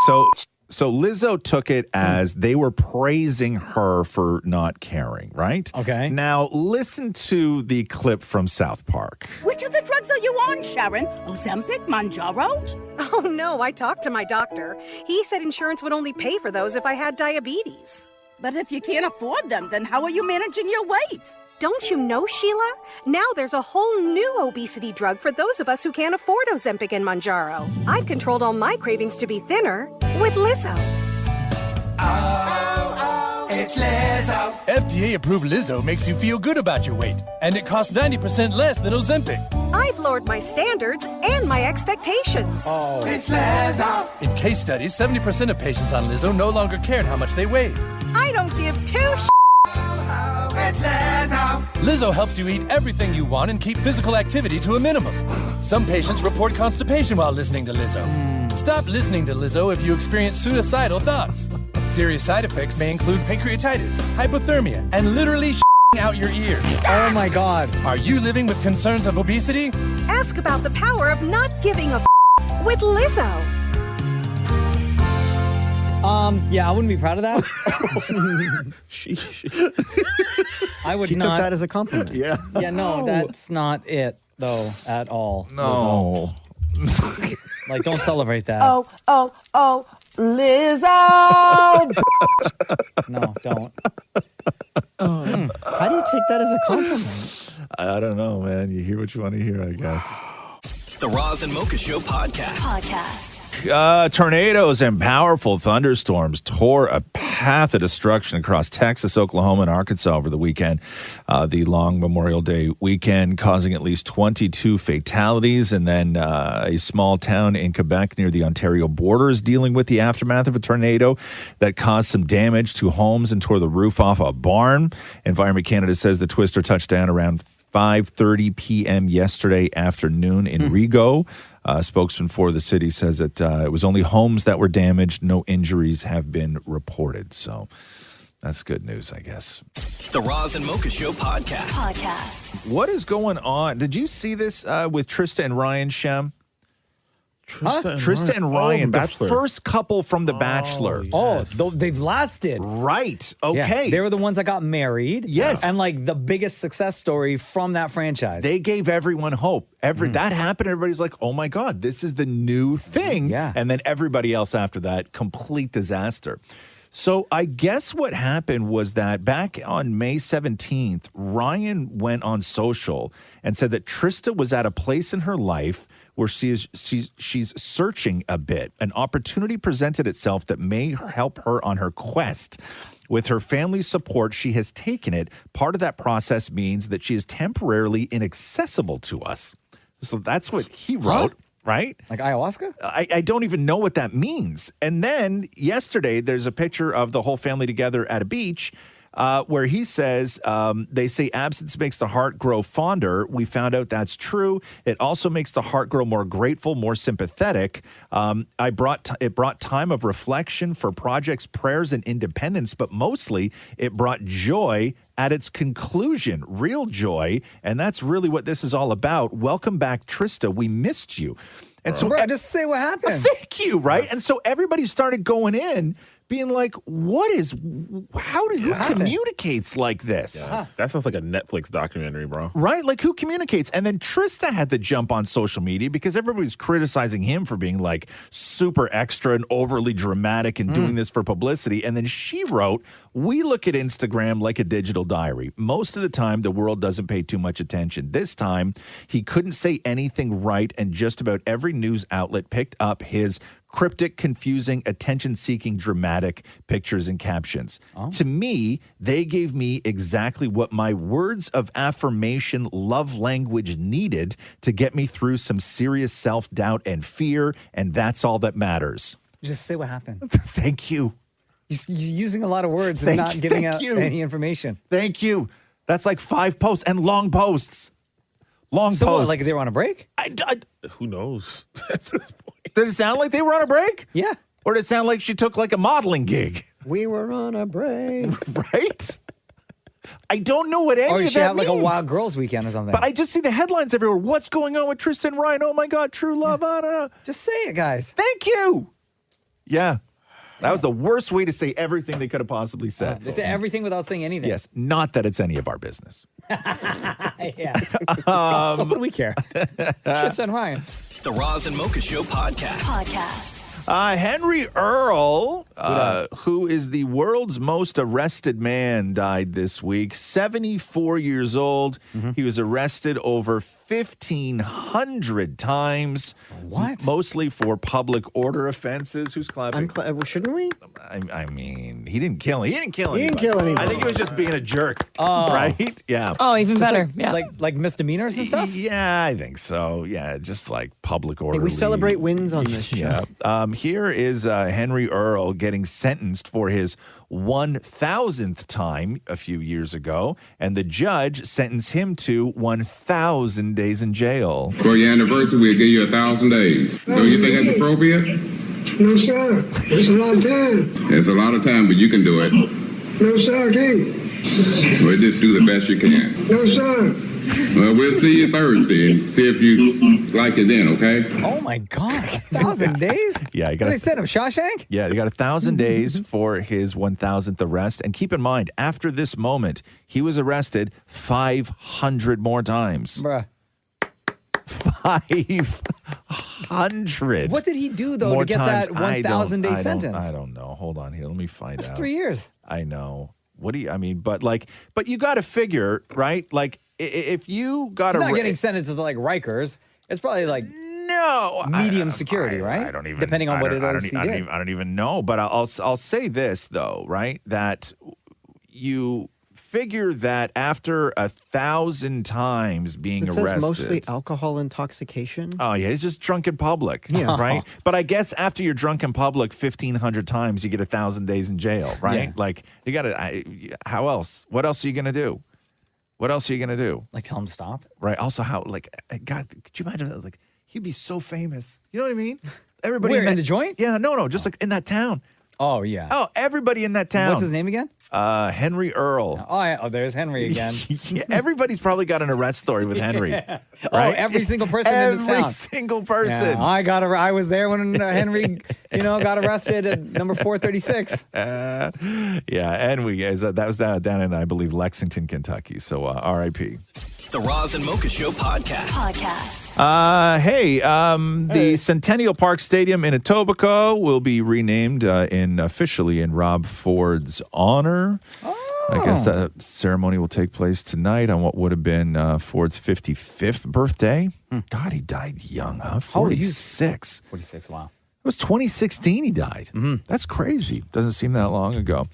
S8: so Lizzo took it as they were praising her for not caring, right?
S10: Okay.
S8: Now, listen to the clip from South Park.
S23: Which of the drugs are you on, Sharon? Ozempic, Manjaro?
S24: Oh, no, I talked to my doctor. He said insurance would only pay for those if I had diabetes.
S23: But if you can't afford them, then how are you managing your weight?
S24: Don't you know, Sheila? Now there's a whole new obesity drug for those of us who can't afford Ozempic and Manjaro. I've controlled all my cravings to be thinner with Lizzo.
S2: It's Lizzo. FDA-approved Lizzo makes you feel good about your weight, and it costs 90% less than Ozempic.
S24: I've lowered my standards and my expectations.
S2: Oh. It's Lizzo. In case studies, 70% of patients on Lizzo no longer cared how much they weighed.
S24: I don't give two shits.
S2: It's Lizzo. Lizzo helps you eat everything you want and keep physical activity to a minimum. Some patients report constipation while listening to Lizzo. Stop listening to Lizzo if you experience suicidal thoughts. Serious side effects may include pancreatitis, hypothermia, and literally out your ears.
S10: Oh my God.
S2: Are you living with concerns of obesity?
S24: Ask about the power of not giving a with Lizzo.
S10: Yeah, I wouldn't be proud of that. I would
S6: She
S10: not.
S6: took that as a compliment.
S8: Yeah.
S10: Yeah, no, that's not it, though, at all.
S8: No.
S10: Like, don't celebrate that.
S22: Oh, Lizzo.
S10: No, don't.
S6: How do you take that as a compliment?
S8: I don't know, man. You hear what you want to hear, I guess.
S1: The Roz and Mocha Show podcast.
S8: Tornadoes and powerful thunderstorms tore a path of destruction across Texas, Oklahoma, and Arkansas over the weekend. The long Memorial Day weekend causing at least 22 fatalities. And then a small town in Quebec near the Ontario border is dealing with the aftermath of a tornado that caused some damage to homes and tore the roof off a barn. Environment Canada says the twister touched down around 5:30 p.m. yesterday afternoon in Rigaud. Spokesman for the city says that it was only homes that were damaged. No injuries have been reported. So that's good news, I guess.
S1: The Roz and Mocha Show podcast.
S8: What is going on? Did you see this with Trista and Ryan Shem? Trista and Ryan, the first couple from The Bachelor.
S10: They've lasted.
S8: Right.
S10: Yeah,
S8: Okay.
S10: they were the ones that got married.
S8: Yes.
S10: And like the biggest success story from that franchise.
S8: They gave everyone hope. That happened. Everybody's like, oh my God, this is the new thing.
S10: Yeah.
S8: And then everybody else after that, complete disaster. So I guess what happened was that back on May 17th, Ryan went on social and said that Trista was at a place in her life where she's searching a bit. An opportunity presented itself that may help her on her quest. With her family's support, she has taken it. Part of that process means that she is temporarily inaccessible to us. So that's what he wrote. Right?
S10: Like ayahuasca?
S8: I don't even know what that means. And then yesterday, there's a picture of the whole family together at a beach where he says, they say absence makes the heart grow fonder. We found out that's true. It also makes the heart grow more grateful, more sympathetic. It brought time of reflection for projects, prayers, and independence, but mostly it brought joy at its conclusion, real joy. And that's really what this is all about. Welcome back, Trista. We missed you. And so,
S10: bro, just say what happened.
S8: Thank you, right? Yes. And so everybody started going in, being like, who communicates like this?
S11: Yeah. That sounds like a Netflix documentary, bro.
S8: Right? Like, who communicates? And then Trista had to jump on social media because everybody's criticizing him for being like super extra and overly dramatic and doing this for publicity. And then she wrote, we look at Instagram like a digital diary. Most of the time, the world doesn't pay too much attention. This time, he couldn't say anything right, and just about every news outlet picked up his cryptic, confusing, attention-seeking, dramatic pictures and captions. To me, they gave me exactly what my words of affirmation love language needed to get me through some serious self-doubt and fear, and that's all that matters.
S10: Just say what happened.
S8: Thank you.
S10: You're using a lot of words and not giving out any information.
S8: Thank you. That's like 5 posts and long posts.
S10: So what, like they were on a break?
S11: Who knows?
S8: Did it sound like they were on a break?
S10: Yeah.
S8: Or did it sound like she took like a modeling gig?
S6: We were on a break.
S8: Right? I don't know what any
S10: or
S8: of
S10: she
S8: that
S10: had
S8: means.
S10: like a Wild Girls weekend or something.
S8: But I just see the headlines everywhere. What's going on with Trista and Ryan? Oh my God, true love.
S10: Just say it, guys.
S8: Thank you. Yeah. That was the worst way to say everything they could have possibly said.
S10: They say everything without saying anything.
S8: Yes. Not that it's any of our business.
S10: Yeah. So what do we care? It's Trista and Ryan.
S1: The Roz and Mocha Show podcast.
S8: Henry Earl, who is the world's most arrested man, died this week. 74 years old. He was arrested over 1,500 times.
S10: What?
S8: Mostly for public order offenses. Who's clapping?
S6: Shouldn't we?
S8: I mean, he didn't kill anybody.
S6: He didn't kill anybody.
S8: I think he was just being a jerk.
S10: Oh.
S8: Right? Yeah.
S9: Oh, even
S10: Just
S9: better. Yeah.
S10: Like misdemeanors and stuff?
S8: Yeah, I think so. Yeah, just like public order.
S6: Hey, we celebrate wins on this show.
S8: Yeah. Here is Henry Earl getting sentenced for his 1,000th time a few years ago, and the judge sentenced him to 1,000 days in jail.
S3: For your anniversary, we'll give you 1,000 days. Don't you think that's appropriate?
S5: No, sir. It's a lot of time.
S3: It's a lot of time, but you can do it.
S5: No, sir, I can't.
S3: Well, just do the best you can.
S5: No, sir.
S3: Well, we'll see you Thursday and see if you like it then, okay?
S10: Oh, my God. 1,000 days?
S8: Yeah, you got
S10: They sent him Shawshank?
S8: Yeah, you got 1,000 days for his 1,000th arrest. And keep in mind, after this moment, he was arrested 500 more times.
S10: Bruh.
S8: 500.
S10: What did he do, though,
S8: more
S10: to get
S8: times.
S10: that 1,000-day sentence?
S8: I don't know. Hold on here. Let me find out.
S10: That's 3 years.
S8: I know. But you got to figure, right? Like, if you got
S10: He's not getting sentences like Rikers. It's probably like medium security, right?
S8: I don't even.
S10: Depending on what it is he did.
S8: I don't even know. But I'll say this though, right? That you figure that after 1,000 times being
S6: It
S8: arrested,
S6: says mostly alcohol intoxication.
S8: Oh yeah, he's just drunk in public,
S6: Yeah.
S8: right? But I guess after you're drunk in public 1,500 times, you get 1,000 days in jail, right?
S10: Yeah.
S8: Like you got to. How else? What else are you gonna do? What else are you gonna do?
S10: Like tell him to stop?
S8: Right. Also, how God? Could you imagine that? Like he'd be so famous. You know what I mean? Everybody
S10: Where, in the joint?
S8: Yeah. No. Just like in that town.
S10: Oh, yeah.
S8: Oh, everybody in that town.
S10: What's his name again?
S8: Henry Earl.
S10: Oh, yeah. Oh, there's Henry again.
S8: Yeah, everybody's probably got an arrest story with Henry.
S10: Yeah.
S8: Right?
S10: Oh, every single person in this town.
S8: Every single person.
S10: Yeah, I was there when Henry, got arrested at number 436.
S8: Yeah, and that was down in, I believe, Lexington, Kentucky. So R.I.P.
S1: The Roz and Mocha Show podcast.
S8: The Centennial Park Stadium in Etobicoke will be renamed officially in Rob Ford's honor. I guess that ceremony will take place tonight on what would have been Ford's 55th birthday. God, he died young, huh? 46.
S10: 46, wow.
S8: It was 2016 he died. That's crazy. Doesn't seem that long ago.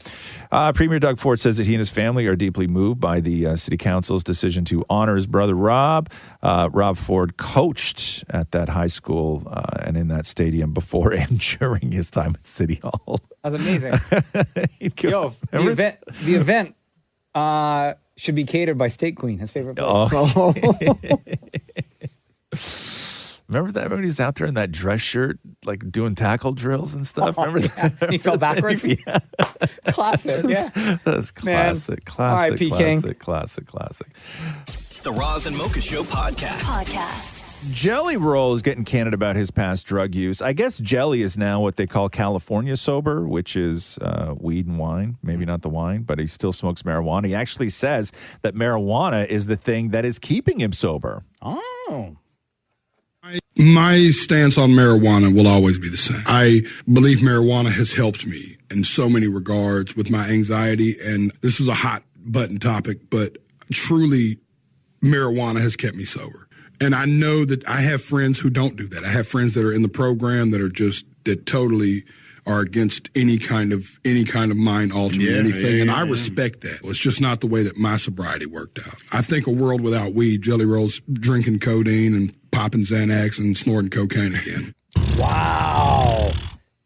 S8: Premier Doug Ford says that he and his family are deeply moved by the City Council's decision to honor his brother Rob. Rob Ford coached at that high school and in that stadium before and during his time at City Hall.
S10: That's amazing. Yo, the event should be catered by Steak Queen, his favorite place.
S8: Remember that when he was out there in that dress shirt, like doing tackle drills and stuff? Remember that?
S10: He fell backwards?
S8: Yeah.
S10: Classic, yeah.
S8: That's classic,
S10: R.I.P. King.
S8: Classic.
S1: The Roz and Mocha Show podcast.
S8: Jelly Roll is getting candid about his past drug use. I guess Jelly is now what they call California sober, which is weed and wine. Maybe not the wine, but he still smokes marijuana. He actually says that marijuana is the thing that is keeping him sober.
S10: Oh.
S7: My stance on marijuana will always be the same. I believe marijuana has helped me in so many regards with my anxiety, and this is a hot button topic, but truly marijuana has kept me sober. And I know that I have friends who don't do that. I have friends that are in the program that totally are against any kind of mind altering anything, and I respect that. It's just not the way that my sobriety worked out. I think a world without weed, Jelly Roll's drinking codeine and popping Xanax and snorting cocaine again.
S10: Wow.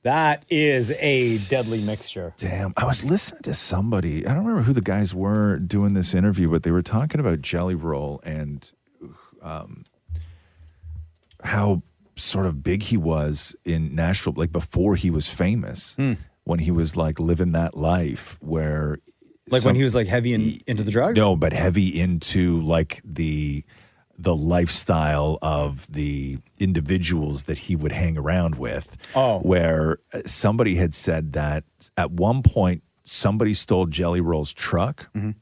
S10: That is a deadly mixture.
S8: Damn. I was listening to somebody, I don't remember who the guys were doing this interview, but they were talking about Jelly Roll and how sort of big he was in Nashville, like before he was famous, when he was like living that life where...
S10: Like when he was like heavy into the drugs?
S8: No, but heavy into like the lifestyle of the individuals that he would hang around with.
S10: Oh.
S8: Where somebody had said that at one point somebody stole Jelly Roll's truck and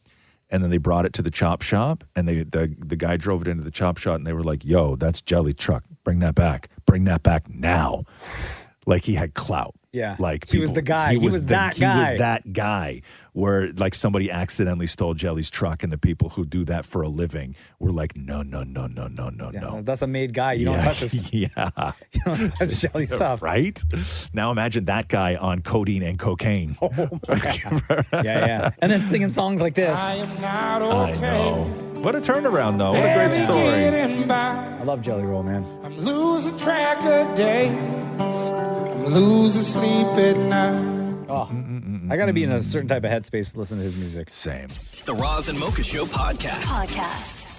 S8: then they brought it to the chop shop and the guy drove it into the chop shop and they were like, yo, that's Jelly truck. Bring that back. Bring that back now. Like he had clout.
S10: Yeah.
S8: Like
S10: he was the guy. He was that guy.
S8: He was that guy where like somebody accidentally stole Jelly's truck and the people who do that for a living were like, no.
S10: That's a made guy. You don't touch this.
S8: Yeah.
S10: You don't touch Jelly stuff.
S8: Right? Now imagine that guy on codeine and cocaine.
S10: Oh my God. Yeah. And then singing songs like this.
S4: I am not okay.
S8: I know. What a turnaround, though. What a great story.
S10: I love Jelly Roll, man.
S4: I'm losing track of days. I'm losing sleep at night.
S10: Oh, I got to be in a certain type of headspace to listen to his music.
S8: Same.
S1: The Roz and Mocha Show podcast.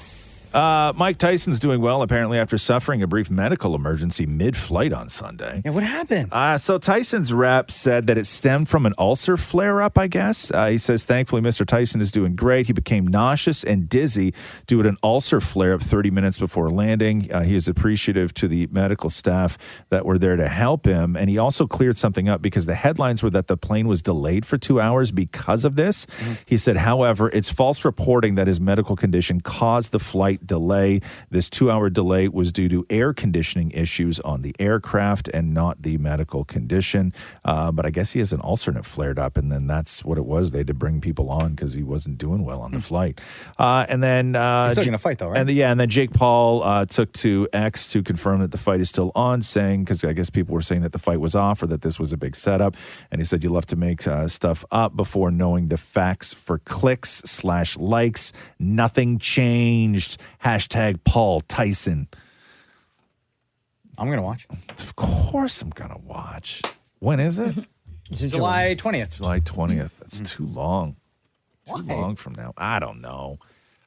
S8: Mike Tyson's doing well, apparently, after suffering a brief medical emergency mid-flight on Sunday.
S10: Yeah, what happened?
S8: So Tyson's rep said that it stemmed from an ulcer flare-up, I guess. He says, thankfully, Mr. Tyson is doing great. He became nauseous and dizzy due to an ulcer flare-up 30 minutes before landing. He is appreciative to the medical staff that were there to help him. And he also cleared something up because the headlines were that the plane was delayed for 2 hours because of this. He said, however, it's false reporting that his medical condition caused the flight delay. This 2-hour delay was due to air conditioning issues on the aircraft and not the medical condition. But I guess he has an ulcer and it flared up, and then that's what it was. They had to bring people on because he wasn't doing well on the flight. And then
S10: he's still going to fight, though, right?
S8: And then Jake Paul took to X to confirm that the fight is still on, saying, because I guess people were saying that the fight was off or that this was a big setup. And he said, you love to make stuff up before knowing the facts for clicks/likes. Nothing changed. Hashtag Paul Tyson.
S10: I'm going to watch.
S8: Of course I'm going to watch. When is it?
S10: July 20th.
S8: July 20th. That's too long. Too long from now. I don't know.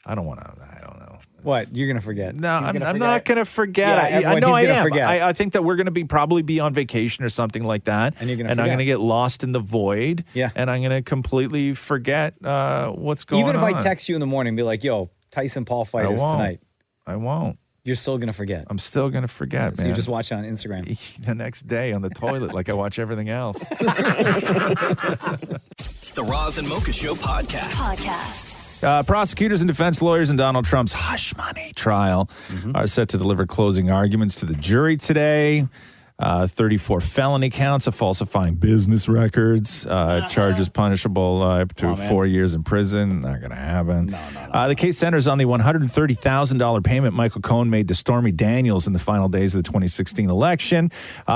S8: I don't know.
S10: What? You're going to forget?
S8: No, I'm not going to forget.
S10: Yeah,
S8: I know I
S10: he's gonna
S8: am.
S10: forget.
S8: I think that we're going to probably be on vacation or something like that.
S10: And you're going to
S8: I'm
S10: forget.
S8: going to get lost in the void.
S10: Yeah.
S8: And I'm going to completely forget what's going on.
S10: Even if I text you in the morning and be like, yo, Tyson Paul fight is tonight.
S8: I won't.
S10: You're still going to forget.
S8: I'm still going to forget,
S10: So
S8: man.
S10: you just watch it on Instagram.
S8: The next day on the toilet like I watch everything else.
S1: The Roz and Mocha Show podcast.
S8: Prosecutors and defense lawyers in Donald Trump's hush money trial are set to deliver closing arguments to the jury today. 34 felony counts of falsifying business records, charges punishable up to 4 years in prison. Not going to happen. The case centers on the $130,000 payment Michael Cohen made to Stormy Daniels in the final days of the 2016 election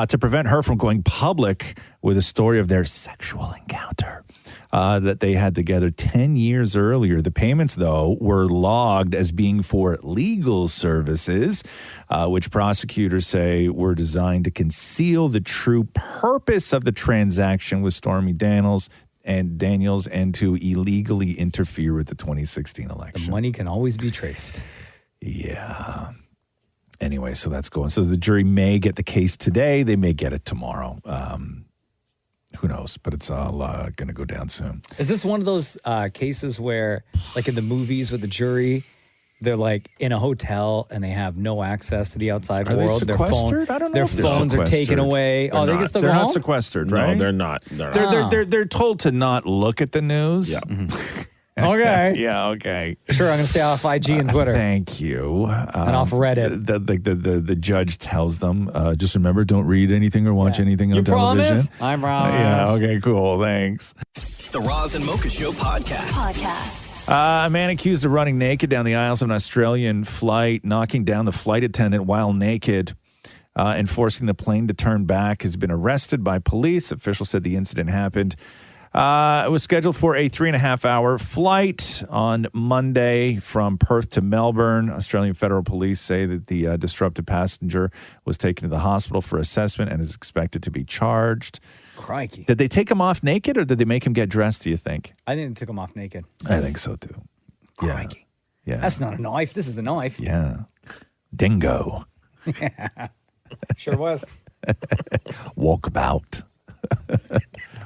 S8: to prevent her from going public with a story of their sexual encounter that they had together 10 years earlier. The payments, though, were logged as being for legal services, which prosecutors say were designed to conceal the true purpose of the transaction with Stormy Daniels and to illegally interfere with the 2016 election.
S10: The money can always be traced.
S8: Yeah. Anyway, so that's going. So the jury may get the case today. They may get it tomorrow. Who knows? But it's all going to go down soon.
S10: Is this one of those cases where, like in the movies with the jury, they're like in a hotel and they have no access to the outside
S8: Are
S10: world?
S8: they sequestered? I don't know
S10: Their
S8: if they're
S10: phones are taken
S8: sequestered.
S10: away.
S8: They're
S10: They
S8: not.
S10: can still
S8: They're
S10: go
S8: not
S10: home?
S8: sequestered,
S11: No,
S8: right?
S11: they're not. They're not.
S8: They're told to not look at the news.
S11: Yeah.
S10: Okay.
S8: Yeah, okay.
S10: Sure, I'm going to stay off IG and Twitter.
S8: Thank you.
S10: And off Reddit.
S8: The judge tells them, just remember, don't read anything or watch anything on
S10: You
S8: television.
S10: promise? I promise.
S8: Yeah, okay, cool. Thanks.
S1: The Roz and Mocha Show podcast.
S8: A man accused of running naked down the aisles of an Australian flight, knocking down the flight attendant while naked, and forcing the plane to turn back has been arrested by police. Officials said the incident happened. It was scheduled for a 3.5-hour flight on Monday from Perth to Melbourne. Australian Federal Police say that the disrupted passenger was taken to the hospital for assessment and is expected to be charged.
S10: Crikey.
S8: Did they take him off naked or did they make him get dressed, do you think?
S10: I think they took him off naked.
S8: I think so, too.
S10: Crikey.
S8: Yeah.
S10: That's not a knife. This is a knife.
S8: Yeah. Dingo.
S10: Sure was.
S8: Walkabout.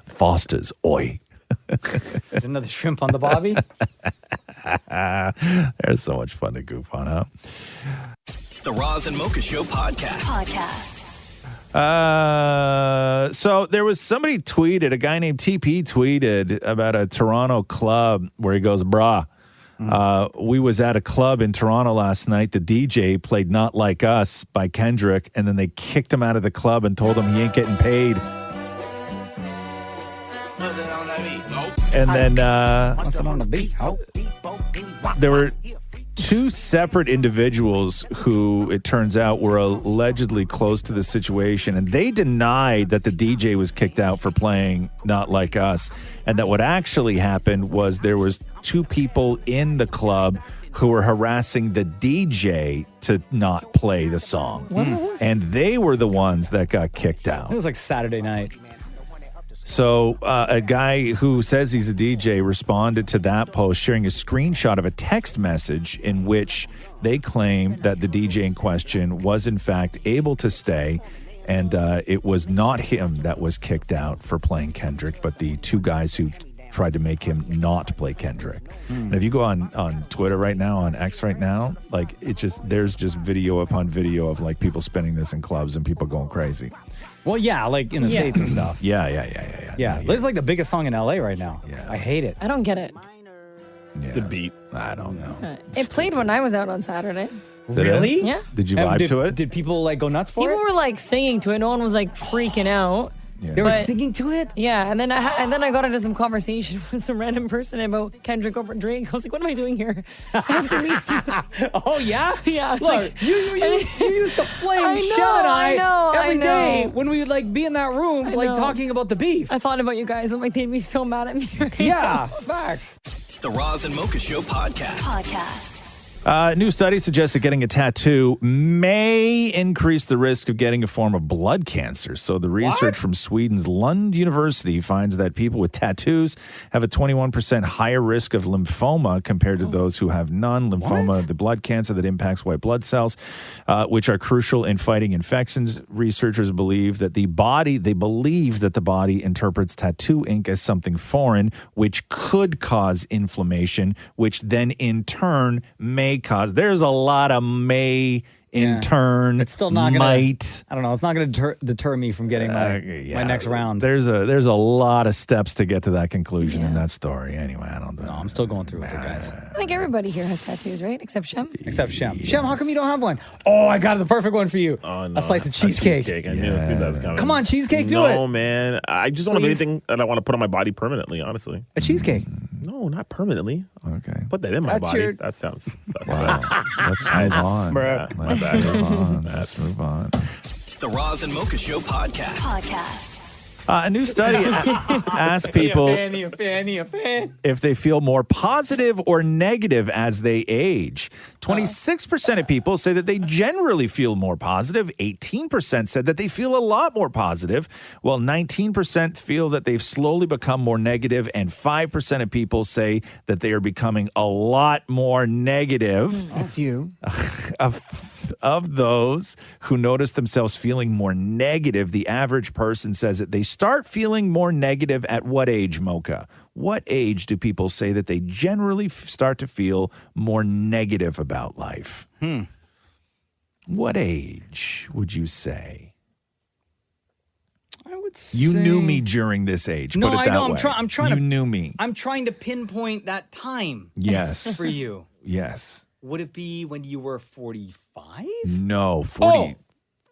S8: Foster's. Oi.
S10: There's another shrimp on the bobby.
S8: They're so much fun to goof on, huh?
S1: The Roz and Mocha Show podcast.
S8: So there was somebody tweeted, a guy named TP tweeted about a Toronto club where he goes, brah, we was at a club in Toronto last night. The DJ played Not Like Us by Kendrick, and then they kicked him out of the club and told him he ain't getting paid. And then there were two separate individuals who, it turns out, were allegedly close to the situation, and they denied that the DJ was kicked out for playing Not Like Us, and that what actually happened was there was two people in the club who were harassing the DJ to not play the song.
S10: What was this?
S8: And they were the ones that got kicked out.
S10: It was like Saturday night.
S8: So a guy who says he's a DJ responded to that post, sharing a screenshot of a text message in which they claim that the DJ in question was in fact able to stay, and it was not him that was kicked out for playing Kendrick, but the two guys who tried to make him not play Kendrick. And if you go on Twitter right now, on X right now, like there's just video upon video of like people spinning this in clubs and people going crazy.
S10: Well, yeah, like in the States and stuff.
S8: Yeah.
S10: This is like the biggest song in LA right now. Yeah. I hate it.
S9: I don't get it.
S11: The beat.
S8: I don't know.
S9: It played when I was out on Saturday.
S8: Did it?
S10: Really?
S9: Yeah.
S8: Did you vibe to it?
S10: Did people like go nuts for it?
S9: People were like singing to it. No one was like freaking out.
S8: Yeah.
S10: They were singing to it?
S9: Yeah, and then I got into some conversation with some random person about Kendrick over Drake. I was like, what am I doing here? I have to leave.
S10: Oh, yeah?
S9: Yeah. I was
S10: Look,
S9: like,
S10: you used to flame
S9: I know,
S10: Shell and I every
S9: know.
S10: day when we would like be in that room
S9: I
S10: like
S9: know.
S10: talking about the beef.
S9: I thought about you guys. I'm like, they'd be so mad at me right
S10: Yeah,
S9: now.
S10: facts.
S1: The Roz and Mocha Show podcast.
S8: New study suggests that getting a tattoo may increase the risk of getting a form of blood cancer. So the research from Sweden's Lund University finds that people with tattoos have a 21% higher risk of lymphoma compared to those who have none. Lymphoma, the blood cancer that impacts white blood cells, which are crucial in fighting infections. Researchers believe that the body interprets tattoo ink as something foreign, which could cause inflammation, which then in turn may cause. There's a lot of in turn.
S10: It's still not gonna. I don't know. It's not going to deter me from getting my next round.
S8: There's a lot of steps to get to that conclusion in that story. Anyway, I don't know.
S10: No, I'm still going through with it, guys.
S9: I think everybody here has tattoos, right? Except Shem.
S10: Shem, how come you don't have one? Oh, I got the perfect one for you.
S11: Oh, no.
S10: A slice of cheesecake.
S11: I knew that was coming.
S10: Come on, cheesecake, do it.
S11: No, man. I just don't have anything that I want to put on my body permanently, honestly.
S10: A cheesecake?
S11: No, not permanently.
S8: Okay.
S11: Put that in my body. That sounds bad.
S8: Let's move on. Let's move on.
S1: The Roz and Mocha Show podcast.
S8: A new study asked people if they feel more positive or negative as they age. 26% of people say that they generally feel more positive. 18% said that they feel a lot more positive, while 19% feel that they've slowly become more negative, and 5% of people say that they are becoming a lot more negative.
S6: That's you.
S8: Of those who notice themselves feeling more negative, the average person says that they start feeling more negative at what age, Mocha? What age do people say that they generally start to feel more negative about life? What age would you say?
S10: I would say...
S8: You knew me during this age.
S10: No,
S8: put it
S10: I
S8: that
S10: know.
S8: way.
S10: I'm trying
S8: You
S10: to...
S8: knew me.
S10: I'm trying to pinpoint that time.
S8: Yes.
S10: For you.
S8: Yes.
S10: Would it be when you were 45?
S8: No, 42.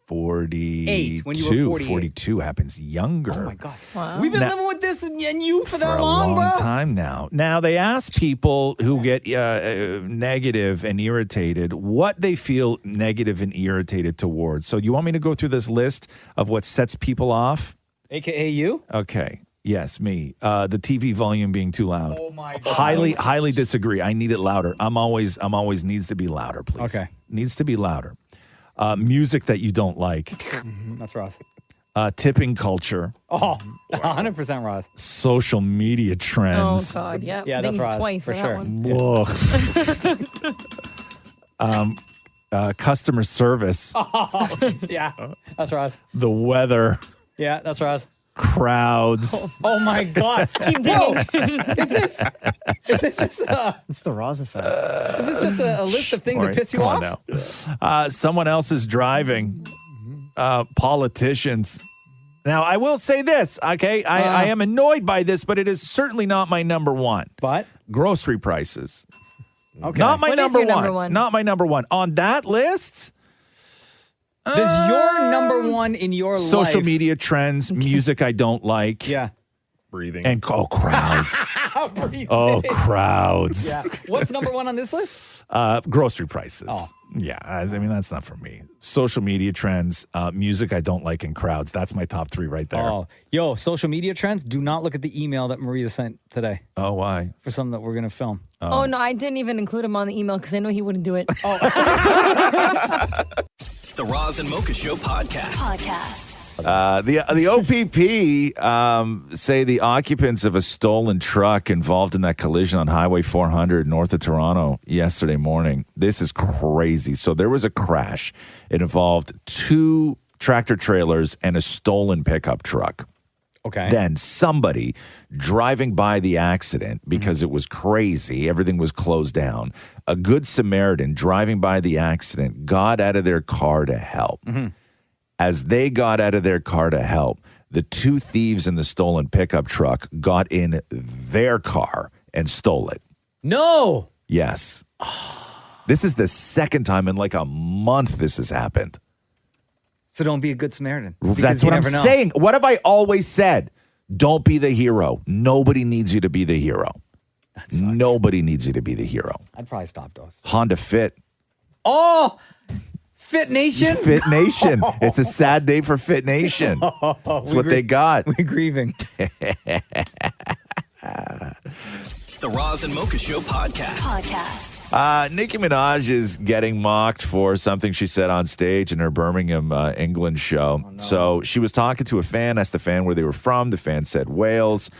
S10: When you were 48.
S8: 42 happens younger.
S10: Oh, my God. Wow. We've been living with this and you for that
S8: a
S10: long,
S8: long
S10: bro?
S8: time now. Now, they ask people who get negative and irritated what they feel negative and irritated towards. So you want me to go through this list of what sets people off?
S10: AKA you?
S8: Okay. Yes, me. The TV volume being too loud.
S10: Oh my God.
S8: Highly disagree. I need it louder. I'm always needs to be louder, please.
S10: Okay.
S8: Needs to be louder. Music that you don't like.
S10: That's Ross.
S8: Tipping culture.
S10: Oh, 100% Ross.
S8: Social media trends.
S9: Oh, God, yeah.
S10: Yeah, that's Ross.
S9: Twice
S10: for
S9: that
S10: sure.
S9: one.
S8: Whoa. Customer service.
S10: Yeah, that's Ross.
S8: The weather.
S10: Yeah, that's Ross.
S8: Crowds.
S10: Oh my God. Keep digging. Is this just
S6: It's the Roz effect.
S10: Is this just a list of things that piss you off?
S8: Now. Someone else is driving. Politicians. Now, I will say this, okay? I am annoyed by this, but it is certainly not my number one.
S10: But?
S8: Grocery prices.
S10: Okay.
S8: Not my
S9: What is
S8: number
S9: your
S8: one.
S9: number one?
S8: Not my number one. On that list...
S10: Does your number one in your
S8: social
S10: life...
S8: media trends, music I don't like.
S10: Yeah.
S11: Breathing.
S8: And crowds.
S10: Breathing.
S8: Oh, crowds.
S10: Yeah. What's number one on this list?
S8: Grocery prices.
S10: Oh.
S8: Yeah, I mean, that's not for me. Social media trends, music I don't like, and crowds. That's my top three right there.
S10: Oh, yo, social media trends. Do not look at the email that Maria sent today.
S8: Oh, why?
S10: For something that we're going to film.
S9: Oh, no, I didn't even include him on the email because I know he wouldn't do it.
S1: The Roz and Mocha Show podcast.
S8: The OPP say the occupants of a stolen truck involved in that collision on Highway 400 north of Toronto yesterday morning. This is crazy. So there was a crash. It involved 2 tractor trailers and a stolen pickup truck.
S10: Okay.
S8: Then somebody driving by the accident, because it was crazy, everything was closed down. A good Samaritan driving by the accident got out of their car to help.
S10: Mm-hmm.
S8: As they got out of their car to help, the 2 thieves in the stolen pickup truck got in their car and stole it.
S10: No.
S8: Yes. This is the second time in like a month this has happened.
S10: So don't be a good Samaritan.
S8: That's what I'm saying. What have I always said? Don't be the hero. Nobody needs you to be the hero. Nobody needs you to be the hero.
S10: I'd probably stop those.
S8: Honda Fit.
S10: Oh, Fit Nation?
S8: Fit Nation. It's a sad day for Fit Nation. That's what they got.
S10: We're grieving.
S1: The Roz and Mocha Show podcast.
S8: Nicki Minaj is getting mocked for something she said on stage in her Birmingham, England show. So she was talking to a fan, asked the fan where they were from. The fan said Wales.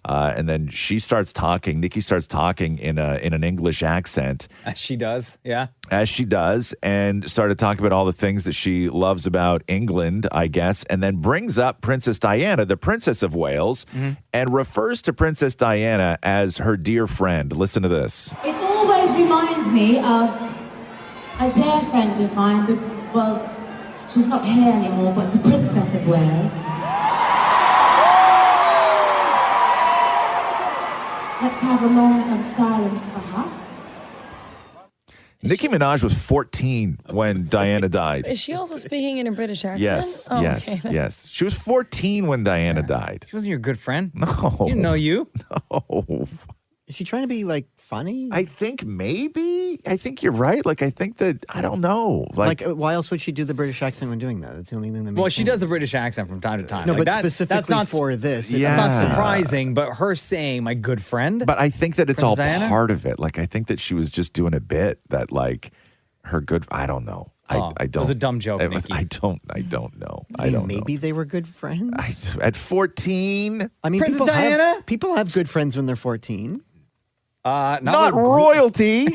S8: And then she starts talking. Nicki starts talking in an English accent.
S10: As she does, yeah.
S8: As she does, and started talking about all the things that she loves about England, I guess, and then brings up Princess Diana, the Princess of Wales, and refers to Princess Diana as her dear friend. Listen to this.
S12: It always reminds me of a dear friend of mine, she's not here anymore, but the Princess of Wales. Let's have a moment of silence for her.
S8: Nicki Minaj was 14 when Diana died.
S9: Is she also speaking in a British accent?
S8: Yes,
S9: Oh,
S8: yes,
S9: okay.
S8: yes. She was 14 when Diana died.
S10: She wasn't your good friend?
S8: No.
S10: You didn't know you?
S8: No.
S6: Is she trying to be like funny?
S8: I think maybe. I think you're right. Like, I think that, I don't know.
S6: Like, why else would she do the British accent when doing that? That's the only thing that makes
S10: Well, she does the British accent from time to time.
S6: No,
S10: Like
S6: but specifically
S10: that's not,
S6: for this.
S10: That's not surprising, but her saying, my good friend.
S8: But I think that it's
S10: Princess
S8: all
S10: Diana?
S8: part of it. Like, I think that she was just doing a bit that, like, her good, I don't know. I don't.
S10: It was a dumb joke, Nikki.
S8: I don't know.
S6: I don't know. Maybe they were good friends.
S8: At 14?
S6: I mean,
S10: Princess Diana?
S6: People have good friends when they're 14.
S8: Not royalty.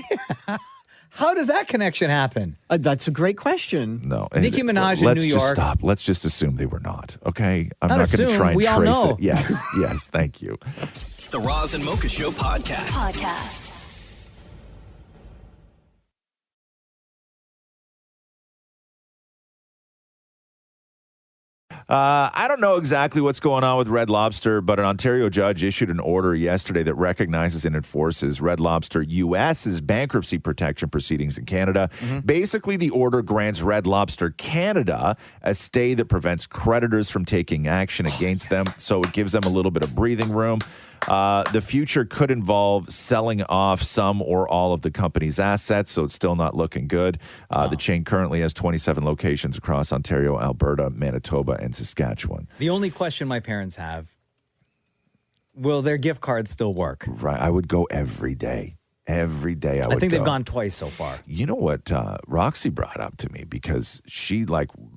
S10: How does that connection happen?
S6: That's a great question.
S8: No.
S10: Nicki Minaj in
S8: Let's
S10: New
S8: just
S10: York.
S8: stop. Let's just assume they were not. Okay? I'm
S10: Not
S8: not going to
S10: assume,
S8: try and
S10: we all
S8: trace
S10: know.
S8: it. Yes. Yes. Thank you.
S1: The Roz and Mocha Show podcast.
S8: I don't know exactly what's going on with Red Lobster, but an Ontario judge issued an order yesterday that recognizes and enforces Red Lobster US's bankruptcy protection proceedings in Canada. Basically, the order grants Red Lobster Canada a stay that prevents creditors from taking action against them, so it gives them a little bit of breathing room. The future could involve selling off some or all of the company's assets, so it's still not looking good. The chain currently has 27 locations across Ontario, Alberta, Manitoba, and Saskatchewan.
S10: The only question my parents have, will their gift cards still work?
S8: Right, I would go every day. Every day I would
S10: I think
S8: go.
S10: they've gone twice so far.
S8: You know what Roxy brought up to me, because she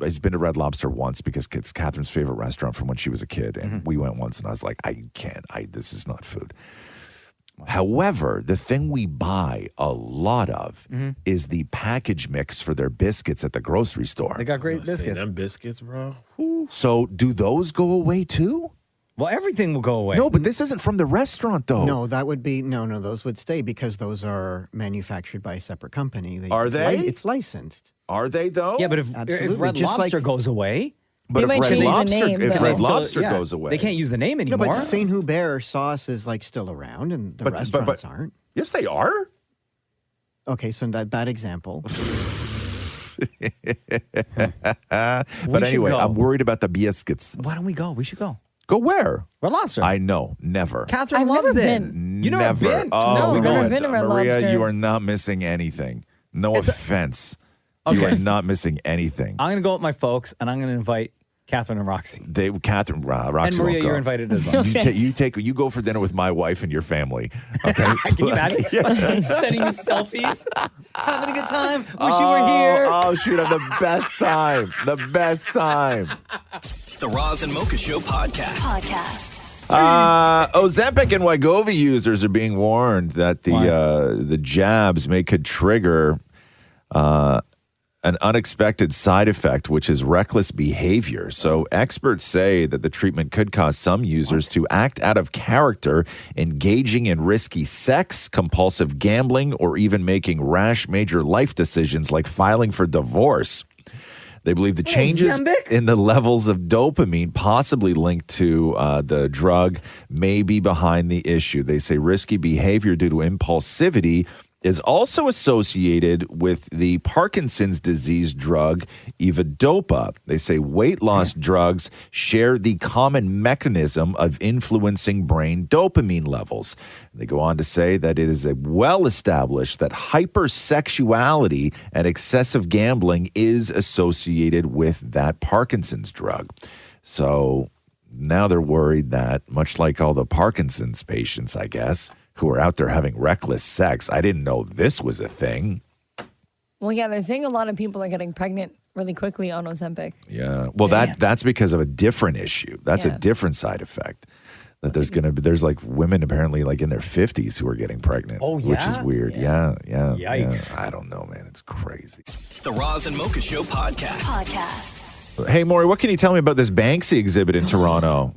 S8: has been to Red Lobster once because it's Catherine's favorite restaurant from when she was a kid, and we went once and I was like, this is not food. However, the thing we buy a lot of is the package mix for their biscuits at the grocery store.
S10: They got great biscuits.
S11: Them biscuits, bro.
S8: So do those go away too?
S10: Well, everything will go away.
S8: No, but this isn't from the restaurant, though.
S6: No, that would be no. Those would stay because those are manufactured by a separate company.
S8: Are they?
S6: It's licensed.
S8: Are they though?
S10: Yeah, but if Red
S6: Just
S10: Lobster
S6: like-
S10: goes away,
S8: But
S9: They
S8: if
S9: might
S8: Red
S9: change the
S8: Lobster,
S9: name,
S8: if
S9: though.
S8: Red
S10: still-
S8: Lobster
S10: yeah,
S8: goes away,
S10: they can't use the name
S6: No,
S10: anymore.
S6: but Saint Hubert sauce is like still around, and the restaurants aren't.
S8: Yes, they are.
S6: Okay, so that bad example.
S8: But
S10: should
S8: anyway,
S10: go.
S8: I'm worried about the biscuits.
S10: Why don't we go? We should go.
S8: Go where?
S10: Red Lobster.
S8: I know, never.
S10: Catherine
S9: I've
S10: loves
S9: never
S10: it.
S9: been.
S10: You never
S8: Never.
S10: been?
S8: Oh,
S9: No, I've never
S8: no,
S9: been to Red
S8: Maria,
S9: Lobster.
S8: you are not missing anything. No offense. You
S10: Okay.
S8: are not missing anything.
S10: I'm going to go with my folks, and I'm going to invite Catherine and Roxy.
S8: Catherine, Roxy
S10: And Maria,
S8: won't go.
S10: you're invited as well.
S8: You go for dinner with my wife and your family. Okay.
S10: Can you imagine? I'm sending you selfies. Having a good time. Wish you were here.
S8: Oh, shoot, I'm the best time. The best time.
S1: The Roz and Mocha Show podcast.
S8: Ozempic and Wegovy users are being warned that the jabs could trigger an unexpected side effect, which is reckless behavior. So experts say that the treatment could cause some users to act out of character, engaging in risky sex, compulsive gambling, or even making rash major life decisions like filing for divorce. They believe the changes in the levels of dopamine, possibly linked to the drug, may be behind the issue. They say risky behavior due to impulsivity is also associated with the Parkinson's disease drug Evodopa. They say weight loss drugs share the common mechanism of influencing brain dopamine levels. They go on to say that it is well established that hypersexuality and excessive gambling is associated with that Parkinson's drug. So now they're worried that, much like all the Parkinson's patients, I guess, who are out there having reckless sex. I didn't know this was a thing.
S9: Well, yeah, they're saying a lot of people are getting pregnant really quickly on Ozempic.
S8: Yeah. Well, that's because of a different issue. That's a different side effect. That there's like women apparently like in their 50s who are getting pregnant.
S10: Oh, yeah?
S8: Which is weird. Yeah.
S10: Yikes.
S8: I don't know, man. It's crazy.
S1: The Roz and Mocha Show podcast.
S8: Hey, Maury, what can you tell me about this Banksy exhibit in Toronto?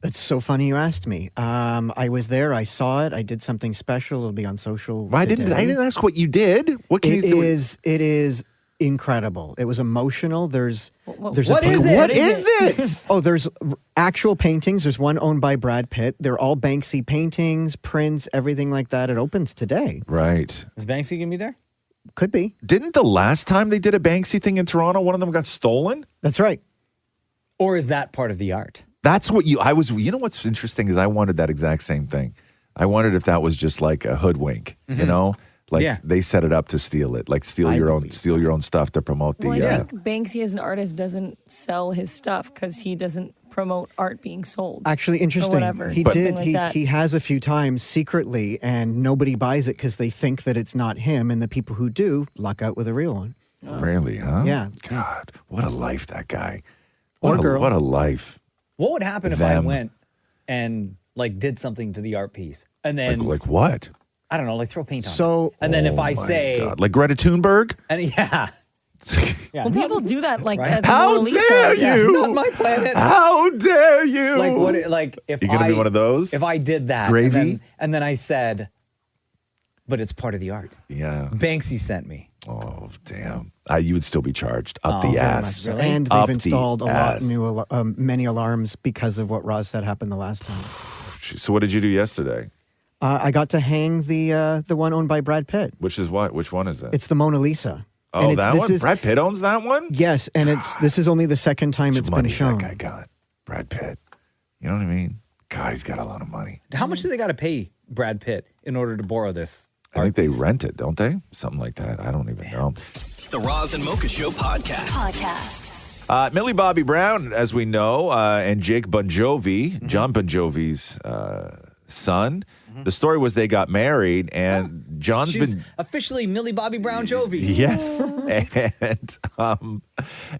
S6: It's so funny you asked me. I was there. I saw it. I did something special. It'll be on social.
S8: I didn't ask what you did. What can you do?
S6: It is incredible. It was emotional. There's
S10: What is it?
S8: What is it?
S6: Oh, there's actual paintings. There's one owned by Brad Pitt. They're all Banksy paintings, prints, everything like that. It opens today.
S8: Right.
S10: Is Banksy gonna be there?
S6: Could be.
S8: Didn't the last time they did a Banksy thing in Toronto, one of them got stolen?
S6: That's right.
S10: Or is that part of the art?
S8: That's what you know what's interesting is I wanted that exact same thing. I wondered if that was just like a hoodwink, you know? Like they set it up to steal it, like steal your own stuff to promote the
S9: Well, I think Banksy as an artist doesn't sell his stuff because he doesn't promote art being sold.
S6: Actually, interesting.
S9: Or whatever.
S6: He
S9: Something
S6: did.
S9: like that.
S6: He has a few times secretly, and nobody buys it because they think that it's not him, and the people who do luck out with a real one.
S8: Really, huh?
S6: Yeah.
S8: God, what a life that guy.
S6: Or
S8: What a
S6: girl.
S8: What a life.
S10: What would happen if I went and like did something to the art piece and then
S8: Like what?
S10: I don't know, like throw paint on
S6: So-
S10: it. And then if
S8: Oh
S10: I
S8: my
S10: say
S8: God. Like Greta Thunberg?
S10: and yeah.
S9: Well, people do that like
S10: Right?
S9: at the
S8: How
S9: Mona Lisa.
S8: dare
S10: Yeah,
S8: you?
S10: not my planet.
S8: How dare you?
S10: Like what? Like if
S8: You're gonna be one of those?
S10: If I did that,
S8: Gravy?
S10: and then I said, but it's part of the art.
S8: Yeah.
S10: Banksy sent me.
S8: Oh, damn. You would still be charged up
S10: Oh,
S8: the
S10: very
S8: ass.
S10: much, really?
S6: And
S8: Up
S6: they've
S8: the
S6: installed a lot
S8: ass.
S6: new, many alarms because of what Roz said happened the last time.
S8: So what did you do yesterday?
S6: I got to hang the one owned by Brad Pitt.
S8: Which is what? Which one is that?
S6: It's the Mona Lisa.
S8: Oh,
S6: And
S8: that
S6: this
S8: one?
S6: is-
S8: Brad Pitt owns that one?
S6: Yes, and this is only the second time
S8: How
S6: it's
S8: much
S6: been
S8: money's
S6: shown.
S8: that guy got? Brad Pitt. You know what I mean? God, he's got a lot of money.
S10: How much do they got to pay Brad Pitt in order to borrow this?
S8: I think they rent it, don't they? Something like that. I don't even know.
S1: The Roz and Mocha Show podcast.
S8: Millie Bobby Brown, as we know, and Jake Bon Jovi,
S10: Mm-hmm.
S8: John Bon Jovi's son. The story was they got married, and John's
S10: She's
S8: been
S10: officially Millie Bobby Brown Jovi.
S8: yes,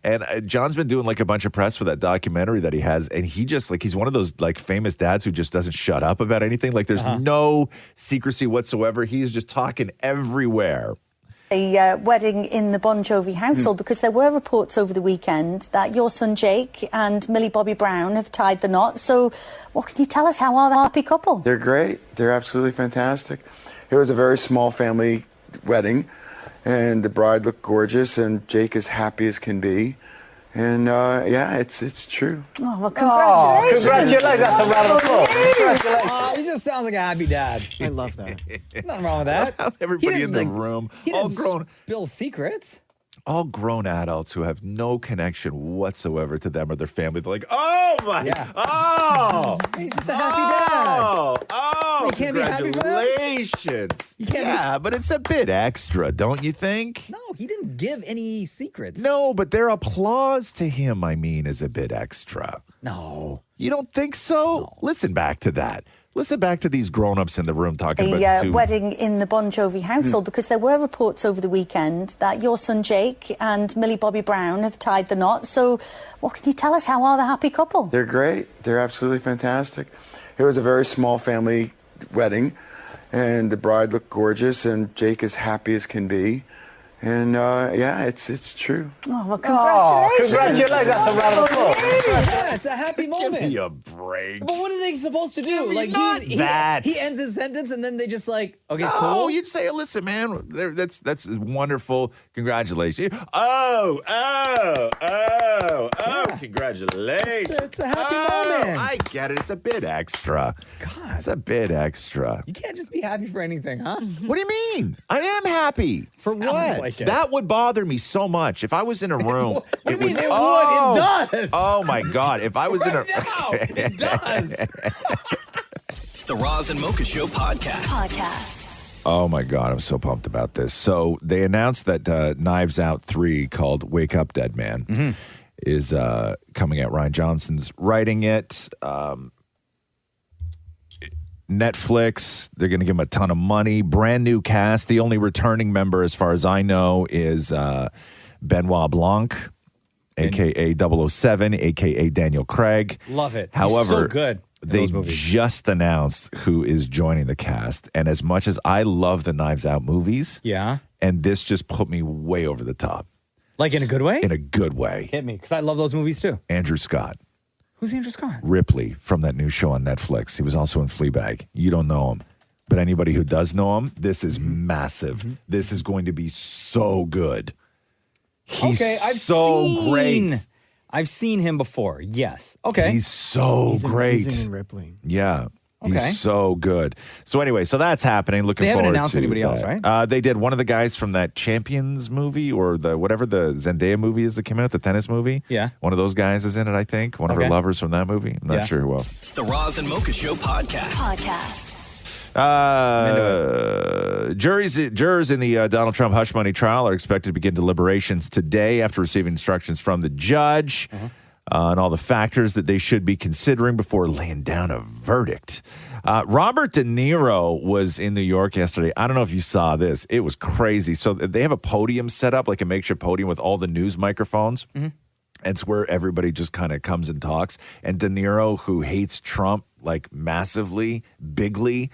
S8: and John's been doing like a bunch of press for that documentary that he has, and he just like he's one of those like famous dads who just doesn't shut up about anything. Like there's no secrecy whatsoever. He's just talking everywhere.
S13: A wedding in the Bon Jovi household because there were reports over the weekend that your son Jake and Millie Bobby Brown have tied the knot. So what can you tell us? How are the happy couple?
S14: They're great. They're absolutely fantastic. It was a very small family wedding, and the bride looked gorgeous, and Jake is happy as can be. And yeah, it's true.
S13: Oh, well, congratulations.
S10: Congratulations. That's a round of applause. Congratulations. He just sounds like a happy dad.
S6: I love that.
S10: Nothing wrong with that.
S8: Everybody in the room,
S10: He
S8: all
S10: didn't
S8: grown.
S10: spill secrets.
S8: All grown adults who have no connection whatsoever to them or their family. They're like, oh my, oh,
S10: He's just a happy dad.
S8: oh,
S10: You can't be happy for that?
S8: congratulations.
S10: You can't be-
S8: Yeah, but it's a bit extra, don't you think?
S10: No, he didn't give any secrets.
S8: No, but their applause to him, I mean, is a bit extra.
S10: No.
S8: You don't think so? No. Listen back to that. Listen back to these grown-ups in the room talking
S13: A
S8: about
S13: wedding in the Bon Jovi household because there were reports over the weekend that your son Jake and Millie Bobby Brown have tied the knot. So what can you tell us? How are the happy couple?
S14: They're great. They're absolutely fantastic. It was a very small family wedding, and the bride looked gorgeous, and Jake is happy as can be. And yeah, it's true.
S13: Oh, well, congratulations.
S10: Congratulations. That's a round of applause. Yeah, it's a happy moment.
S8: Give me a break.
S10: But what are they supposed to do? Like
S8: not that.
S10: He ends his sentence and then they just like, okay,
S8: No,
S10: cool.
S8: you'd say, listen, man, that's wonderful. Congratulations. Oh, congratulations.
S10: It's a happy moment.
S8: I get it. It's a bit extra.
S10: God.
S8: It's a bit extra.
S10: You can't just be happy for anything, huh?
S8: What do you mean? I am happy.
S10: For what? Like it.
S8: That would bother me so much. If I was in a room.
S10: What do you mean
S8: would,
S10: it would? It does.
S8: Oh, my God. If I was in a.
S10: Now, it does.
S1: The Roz and Mocha Show podcast.
S8: Oh, my God. I'm so pumped about this. So they announced that Knives Out 3 called Wake Up Dead Man is coming out. Ryan Johnson's writing it. Netflix, they're going to give him a ton of money. Brand new cast. The only returning member, as far as I know, is Benoit Blanc, a.k.a. 007, a.k.a. Daniel Craig.
S10: Love it.
S8: However,
S10: He's so good in
S8: they
S10: those movies.
S8: just announced who is joining the cast. And as much as I love the Knives Out movies, and this just put me way over the top.
S10: Like in a good way?
S8: In a good way.
S10: Hit me, because I love those movies too.
S8: Andrew Scott.
S10: Who's Andrew Scott?
S8: Ripley from that new show on Netflix. He was also in Fleabag. You don't know him. But anybody who does know him, this is massive. This is going to be so good. He's great.
S10: I've seen him before. Yes. Okay.
S8: He's so great.
S6: Amazing in Ripley.
S8: Yeah.
S10: Okay.
S8: He's so good. So anyway, so that's happening. Looking
S10: They haven't
S8: forward
S10: announced
S8: to
S10: anybody else,
S8: that.
S10: right?
S8: They did. One of the guys from that Champions movie or the whatever the Zendaya movie is that came out, the tennis movie.
S10: Yeah.
S8: One of those guys is in it, I think. One of her
S1: Okay.
S8: lovers from that movie. I'm not sure who else.
S1: The Roz and Mocha Show podcast.
S8: Jurors in the Donald Trump hush money trial are expected to begin deliberations today after receiving instructions from the judge on all the factors that they should be considering before laying down a verdict. Robert De Niro was in New York yesterday. I don't know if you saw this. It was crazy. So they have a podium set up, like a makeshift podium with all the news microphones. And it's where everybody just kind of comes and talks. And De Niro, who hates Trump like massively, bigly,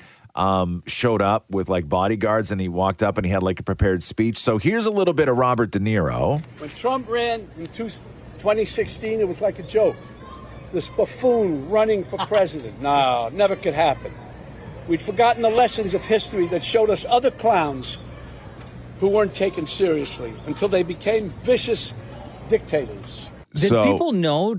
S8: showed up with like bodyguards, and he walked up and he had like a prepared speech. So here's a little bit of Robert De Niro.
S15: When Trump ran in 2016, it was like a joke. This buffoon running for president. No, never could happen. We'd forgotten the lessons of history that showed us other clowns who weren't taken seriously until they became vicious dictators.
S10: Did people know,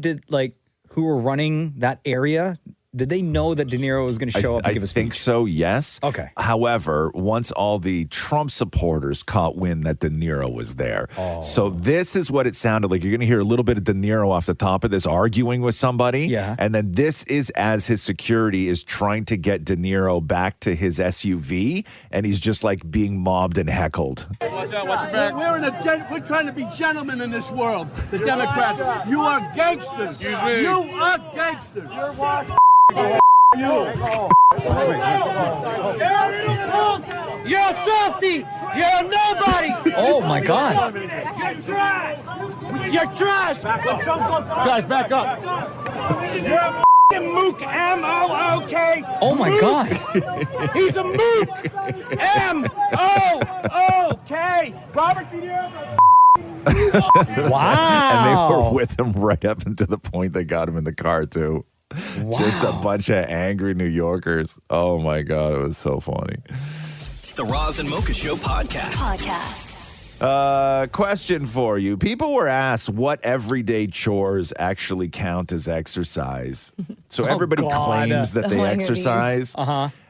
S10: who were running that area? Did they know that De Niro was going to show up and give a speech?
S8: I think so, yes.
S10: Okay.
S8: However, once all the Trump supporters caught wind that De Niro was there. So this is what it sounded like. You're going to hear a little bit of De Niro off the top of this arguing with somebody.
S10: Yeah.
S8: And then this is as his security is trying to get De Niro back to his SUV, and he's just like being mobbed and heckled.
S15: We're trying to be gentlemen in this world. The Democrats. You are gangsters. Excuse me. You are gangsters. You're a softy. You're a nobody.
S10: Oh my God.
S15: You're trash. You're trash. Guys, back up. You're a f***ing mook. M-O-O-K.
S10: Oh my God.
S15: He's a mook. M-O-O-K. Robert De Niro.
S10: Wow.
S8: And they were with him right up until the point they got him in the car, too.
S10: Wow.
S8: Just a bunch of angry New Yorkers. Oh, my God. It was so funny.
S1: The Roz and Mocha Show podcast.
S8: Question for you. People were asked what everyday chores actually count as exercise. So everybody claims that they exercise.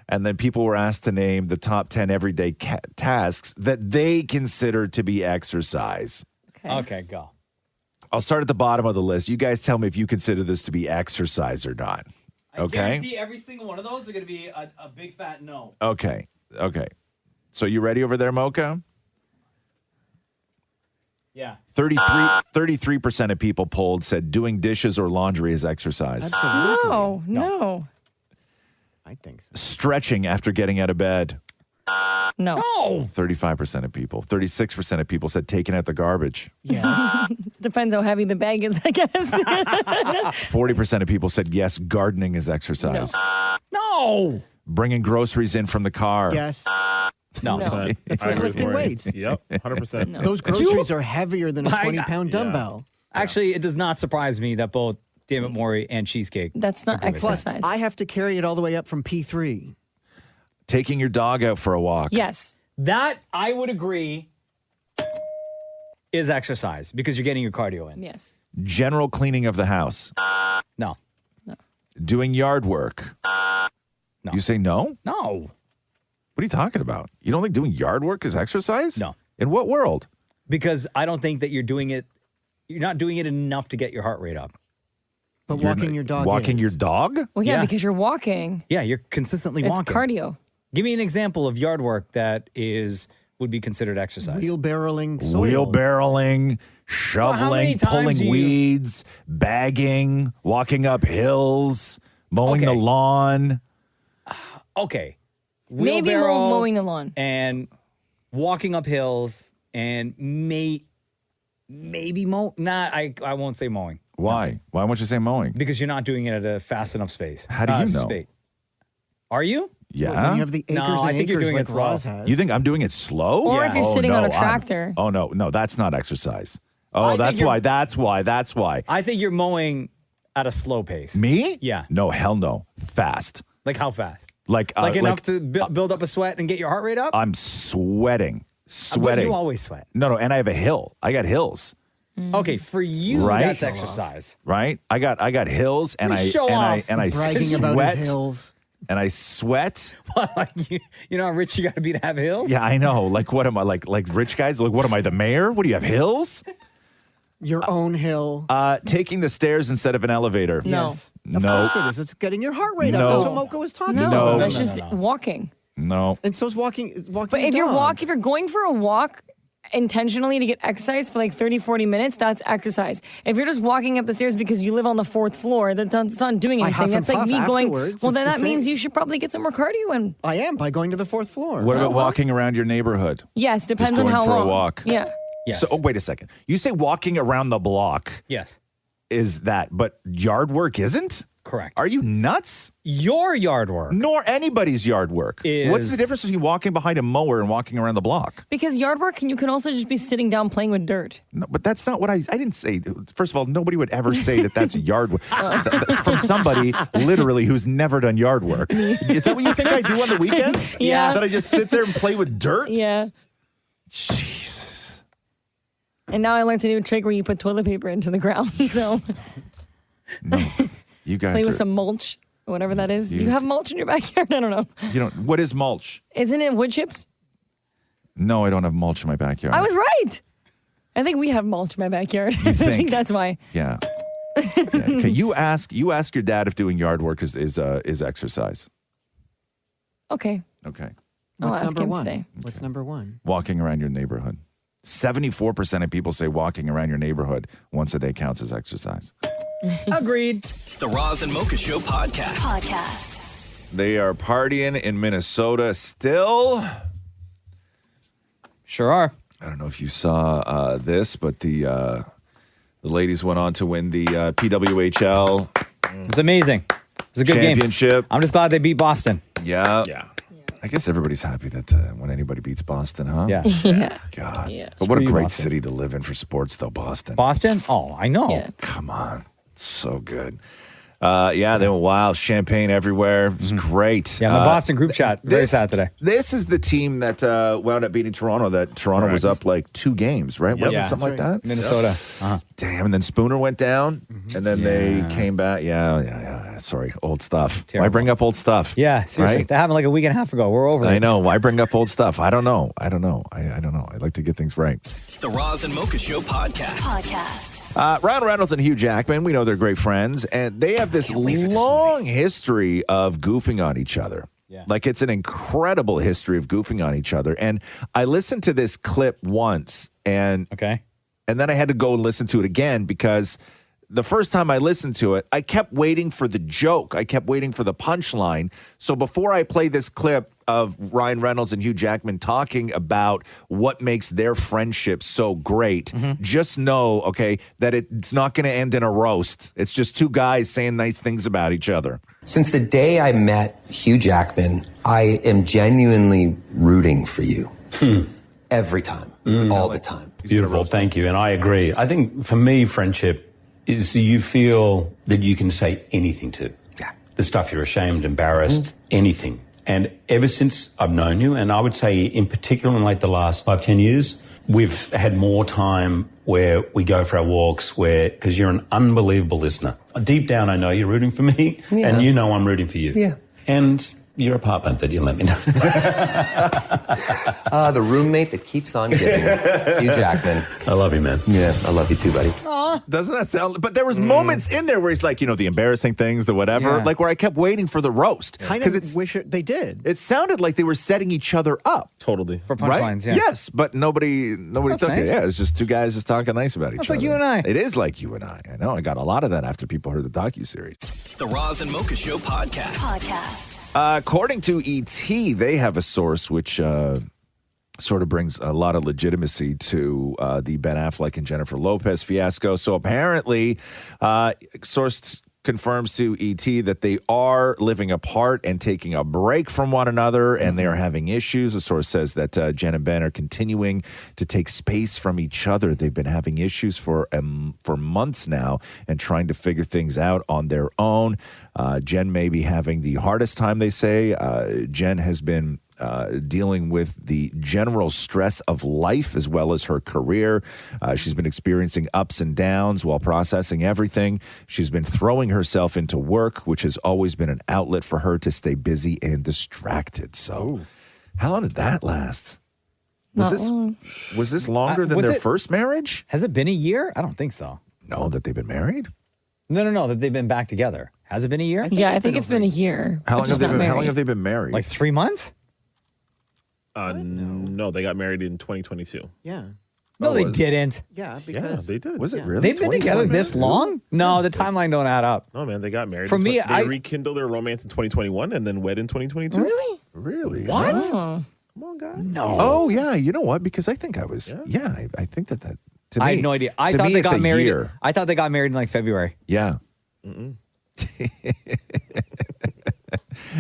S8: And then people were asked to name the top 10 everyday tasks that they consider to be exercise.
S10: Okay, go.
S8: I'll start at the bottom of the list. You guys tell me if you consider this to be exercise or not. Okay?
S10: I guarantee every single one of those are going to be a big fat no.
S8: Okay. So you ready over there, Mocha?
S10: Yeah.
S8: 33% of people polled said doing dishes or laundry is exercise.
S6: Absolutely.
S9: Oh, no.
S6: I think so.
S8: Stretching after getting out of bed.
S9: No.
S8: 35% of people. 36% of people said taking out the garbage.
S6: Yeah.
S9: Depends how heavy the bag is, I guess.
S8: 40% of people said yes, gardening is exercise.
S10: No.
S8: Bringing groceries in from the car.
S6: Yes.
S10: No.
S6: It's like lifting weights.
S11: Yep, 100%.
S9: No.
S6: Those groceries are heavier than a
S10: My
S6: 20-pound dumbbell.
S10: Actually, it does not surprise me that both Dammit Maury and Cheesecake.
S9: That's not exercise.
S6: I have to carry it all the way up from P3.
S8: Taking your dog out for a walk.
S9: Yes.
S10: That, I would agree, is exercise because you're getting your cardio in.
S9: Yes.
S8: General cleaning of the house.
S10: No.
S8: Doing yard work.
S10: No.
S8: You say no?
S10: No.
S8: What are you talking about? You don't think doing yard work is exercise?
S10: No.
S8: In what world?
S10: Because I don't think that you're not doing it enough to get your heart rate up.
S6: But walking your dog
S8: Walking
S6: is.
S8: your dog?
S9: Well, yeah, because you're walking.
S10: Yeah, you're consistently
S9: It's
S10: walking.
S9: cardio.
S10: Give me an example of yard work that would be considered exercise.
S6: Wheelbarrowing soil.
S8: Wheelbarrowing, shoveling, pulling weeds, bagging, walking up hills, mowing the lawn.
S10: Okay.
S9: Maybe
S10: Wheelbarrow
S9: mowing the lawn.
S10: and walking up hills and maybe mow. Nah, I won't say mowing.
S8: Why? Why won't you say mowing?
S10: Because you're not doing it at a fast enough space.
S8: How do you know?
S10: Are you?
S8: Yeah.
S6: When you have the acres
S10: No, I
S6: and
S10: think you're
S6: acres
S10: doing
S6: like
S10: it slow.
S6: Roz has.
S8: You think I'm doing it slow?
S9: Or if you're sitting on a tractor.
S8: No, that's not exercise. Oh,
S10: I
S8: that's
S10: think
S8: why.
S10: you're-
S8: That's why.
S10: I think you're mowing at a slow pace.
S8: Me?
S10: Yeah.
S8: No, hell no. Fast.
S10: Like how fast?
S8: Like
S10: Enough to build up a sweat and get your heart rate up?
S8: I'm sweating.
S10: But
S8: Sweating.
S10: you always sweat.
S8: No, and I have a hill. I got hills.
S10: Okay, for you,
S8: Right?
S10: that's exercise.
S8: Right? I got hills and
S10: Show off.
S8: I
S6: Bragging
S8: sweat.
S6: about his hills.
S8: And I sweat.
S10: you know how rich you got to be to have hills?
S8: Yeah, I know. Like, what am I like rich guys? Like, what am I, the mayor? What do you have, hills?
S6: Your own hill.
S8: Taking the stairs instead of an elevator.
S9: No.
S6: Yes.
S8: No.
S6: Of course it is. It's getting your heart rate
S8: No.
S6: up. That's what Mocha was talking
S9: No,
S6: about.
S9: that's just walking.
S8: No.
S6: And so's walking.
S9: But if you're going for a walk intentionally to get exercise for like 30, 40 minutes, that's exercise. If you're just walking up the stairs because you live on the 4th floor, that's not doing
S6: I
S9: anything.
S6: huff
S9: That's
S6: and
S9: like me
S6: puff
S9: going,
S6: afterwards.
S9: well,
S6: It's
S9: then
S6: the
S9: that means
S6: same.
S9: you should probably get some more cardio in.
S6: I am by going to the 4th floor.
S8: What about walking around your neighborhood?
S9: Yes, depends
S8: Just
S9: on
S8: going
S9: how
S8: for
S9: long.
S8: a walk.
S9: Yeah.
S10: Yes.
S8: So, wait a second. You say walking around the block.
S10: Yes.
S8: Is that, but yard work isn't?
S10: Correct.
S8: Are you nuts?
S10: Your yard work.
S8: Nor anybody's yard work. What's the difference between walking behind a mower and walking around the block?
S9: Because yard work, you can also just be sitting down playing with dirt.
S8: No, but that's not what I didn't say. First of all, nobody would ever say that that's yard work. That's from somebody literally who's never done yard work. Is that what you think I do on the weekends?
S9: Yeah.
S8: That I just sit there and play with dirt?
S9: Yeah.
S8: Jesus.
S9: And now I learned to do a trick where you put toilet paper into the ground. So
S8: No. You guys
S9: play with
S8: are-
S9: some mulch, or whatever that is. Do
S8: You-
S9: you have mulch in your backyard? I don't know.
S8: You don't. What is mulch?
S9: Isn't it wood chips?
S8: No, I don't have mulch in my backyard.
S9: I was right. I think we have mulch in my backyard. I
S8: think?
S9: think that's why.
S8: Yeah. Okay. You ask your dad if doing yard work is exercise.
S9: Okay.
S8: Okay.
S9: I'll
S6: What's
S9: ask
S6: number
S9: him
S6: one?
S9: today.
S6: What's number one?
S8: Walking around your neighborhood. 74% of people say walking around your neighborhood once a day counts as exercise.
S10: Agreed.
S1: The Roz and Mocha Show podcast.
S8: They are partying in Minnesota still.
S10: Sure are.
S8: I don't know if you saw this, but the ladies went on to win the PWHL.
S10: It's amazing. It's a good
S8: championship.
S10: game. I'm just glad they beat Boston.
S8: Yeah. I guess everybody's happy that when anybody beats Boston, huh?
S10: Yeah.
S9: Yeah.
S8: God.
S9: Yeah.
S8: But what a
S10: Screw you,
S8: great
S10: Boston.
S8: city to live in for sports, though, Boston.
S10: Boston? Oh, I know.
S9: Yeah.
S8: Come on. So good. They went wild. Champagne everywhere. It was great.
S10: Yeah, my Boston group chat. Very sad today.
S8: This is the team that wound up beating Toronto. That Toronto was up like 2 games, right? Wasn't it something like that?
S10: Minnesota. Uh-huh.
S8: Damn. And then Spooner went down, and then they came back. Yeah. Sorry, old stuff. Why bring up old stuff?
S10: Yeah, seriously.
S8: Right?
S10: That happened like a week and a half ago. We're over it.
S8: I know. Why bring up old stuff? I don't know. I don't know. I like to get things right.
S1: The Roz and Mocha Show podcast.
S8: Ryan Reynolds and Hugh Jackman, we know they're great friends, and they have this long history of goofing on each other. Yeah. Like, it's an incredible history of goofing on each other. And I listened to this clip once, and then I had to go and listen to it again because the first time I listened to it, I kept waiting for the joke. I kept waiting for the punchline. So before I play this clip of Ryan Reynolds and Hugh Jackman talking about what makes their friendship so great, just know, okay, that it's not going to end in a roast. It's just 2 guys saying nice things about each other.
S16: Since the day I met Hugh Jackman, I am genuinely rooting for you. Every time. All the time.
S17: Beautiful, thank you. And I agree. I think for me, friendship is you feel that you can say anything to.
S16: Yeah.
S17: The stuff you're ashamed, embarrassed, anything. And ever since I've known you, and I would say in particular in like the last 5-10 years, we've had more time where we go for our walks because you're an unbelievable listener. Deep down, I know you're rooting for me, and you know I'm rooting for you.
S16: Yeah.
S17: And you're a partner that you let me know.
S16: The roommate that keeps on giving. Hugh Jackman.
S17: I love you, man.
S16: Yeah, I love you too, buddy.
S9: Aw.
S8: Doesn't that sound? But there was moments in there where he's like, the embarrassing things, the whatever,
S6: Yeah.
S8: like where I kept waiting for the roast.
S6: Kind of wish they did.
S8: It sounded like they were setting each other up.
S11: Totally.
S10: For
S8: Right?
S10: punchlines, yeah.
S8: Yes, but nobody
S10: That's
S8: took
S10: nice.
S8: it. Yeah, it's just two guys just talking nice about each
S9: That's
S8: other.
S9: like you and I.
S8: It is like you and I. I know. I got a lot of that after people heard the docuseries.
S1: The Roz and Mocha Show podcast.
S8: According to ET, they have a source which sort of brings a lot of legitimacy to the Ben Affleck and Jennifer Lopez fiasco. So apparently, source confirms to ET that they are living apart and taking a break from one another, and they are having issues. The source says that Jen and Ben are continuing to take space from each other. They've been having issues for months now and trying to figure things out on their own. Jen may be having the hardest time, they say. Jen has been dealing with the general stress of life as well as her career. She's been experiencing ups and downs while processing everything. She's been throwing herself into work, which has always been an outlet for her to stay busy and distracted. So, how long did that last? Was this longer than their first marriage?
S10: Has it been a year? I don't think so.
S8: No, that they've been married?
S10: No, that they've been back together. Has it been a year?
S9: I think it's been a year.
S8: How long
S9: Just
S8: have they
S9: not
S8: been? How long
S9: married.
S8: have they been married?
S10: Like 3 months?
S11: No, they got married in 2022.
S6: Yeah.
S10: No, they didn't.
S6: Yeah, because
S11: they did.
S8: Was it really?
S10: They've been together this long? No, the timeline don't add up.
S11: No, man, they got married.
S10: For me,
S11: they rekindled their romance in 2021 and then wed in 2022.
S9: Really?
S8: Really?
S10: What?
S9: Oh.
S11: Come on, guys.
S10: No.
S8: Oh, yeah. You know what? Because I think I was. Yeah, I think that. To me,
S10: I had no idea. I
S8: to
S10: thought
S8: me,
S10: they
S8: it's
S10: got
S8: a
S10: married.
S8: year.
S10: I thought they got married in like February.
S8: Yeah.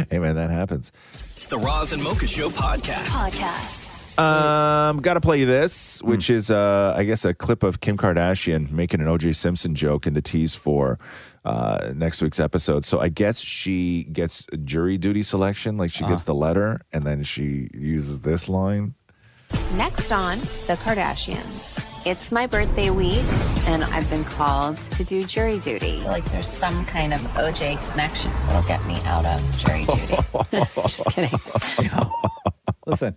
S8: Hey, man, that happens.
S1: The Roz and Mocha Show podcast.
S8: Got to play you this, which is, I guess, a clip of Kim Kardashian making an O.J. Simpson joke in the tease for next week's episode. So I guess she gets jury duty selection, like she gets the letter, and then she uses this line.
S18: Next on The Kardashians. It's my birthday week, and I've been called to do jury duty.
S19: Like there's some kind of OJ connection that'll get me out of jury duty.
S18: Just kidding.
S10: Listen,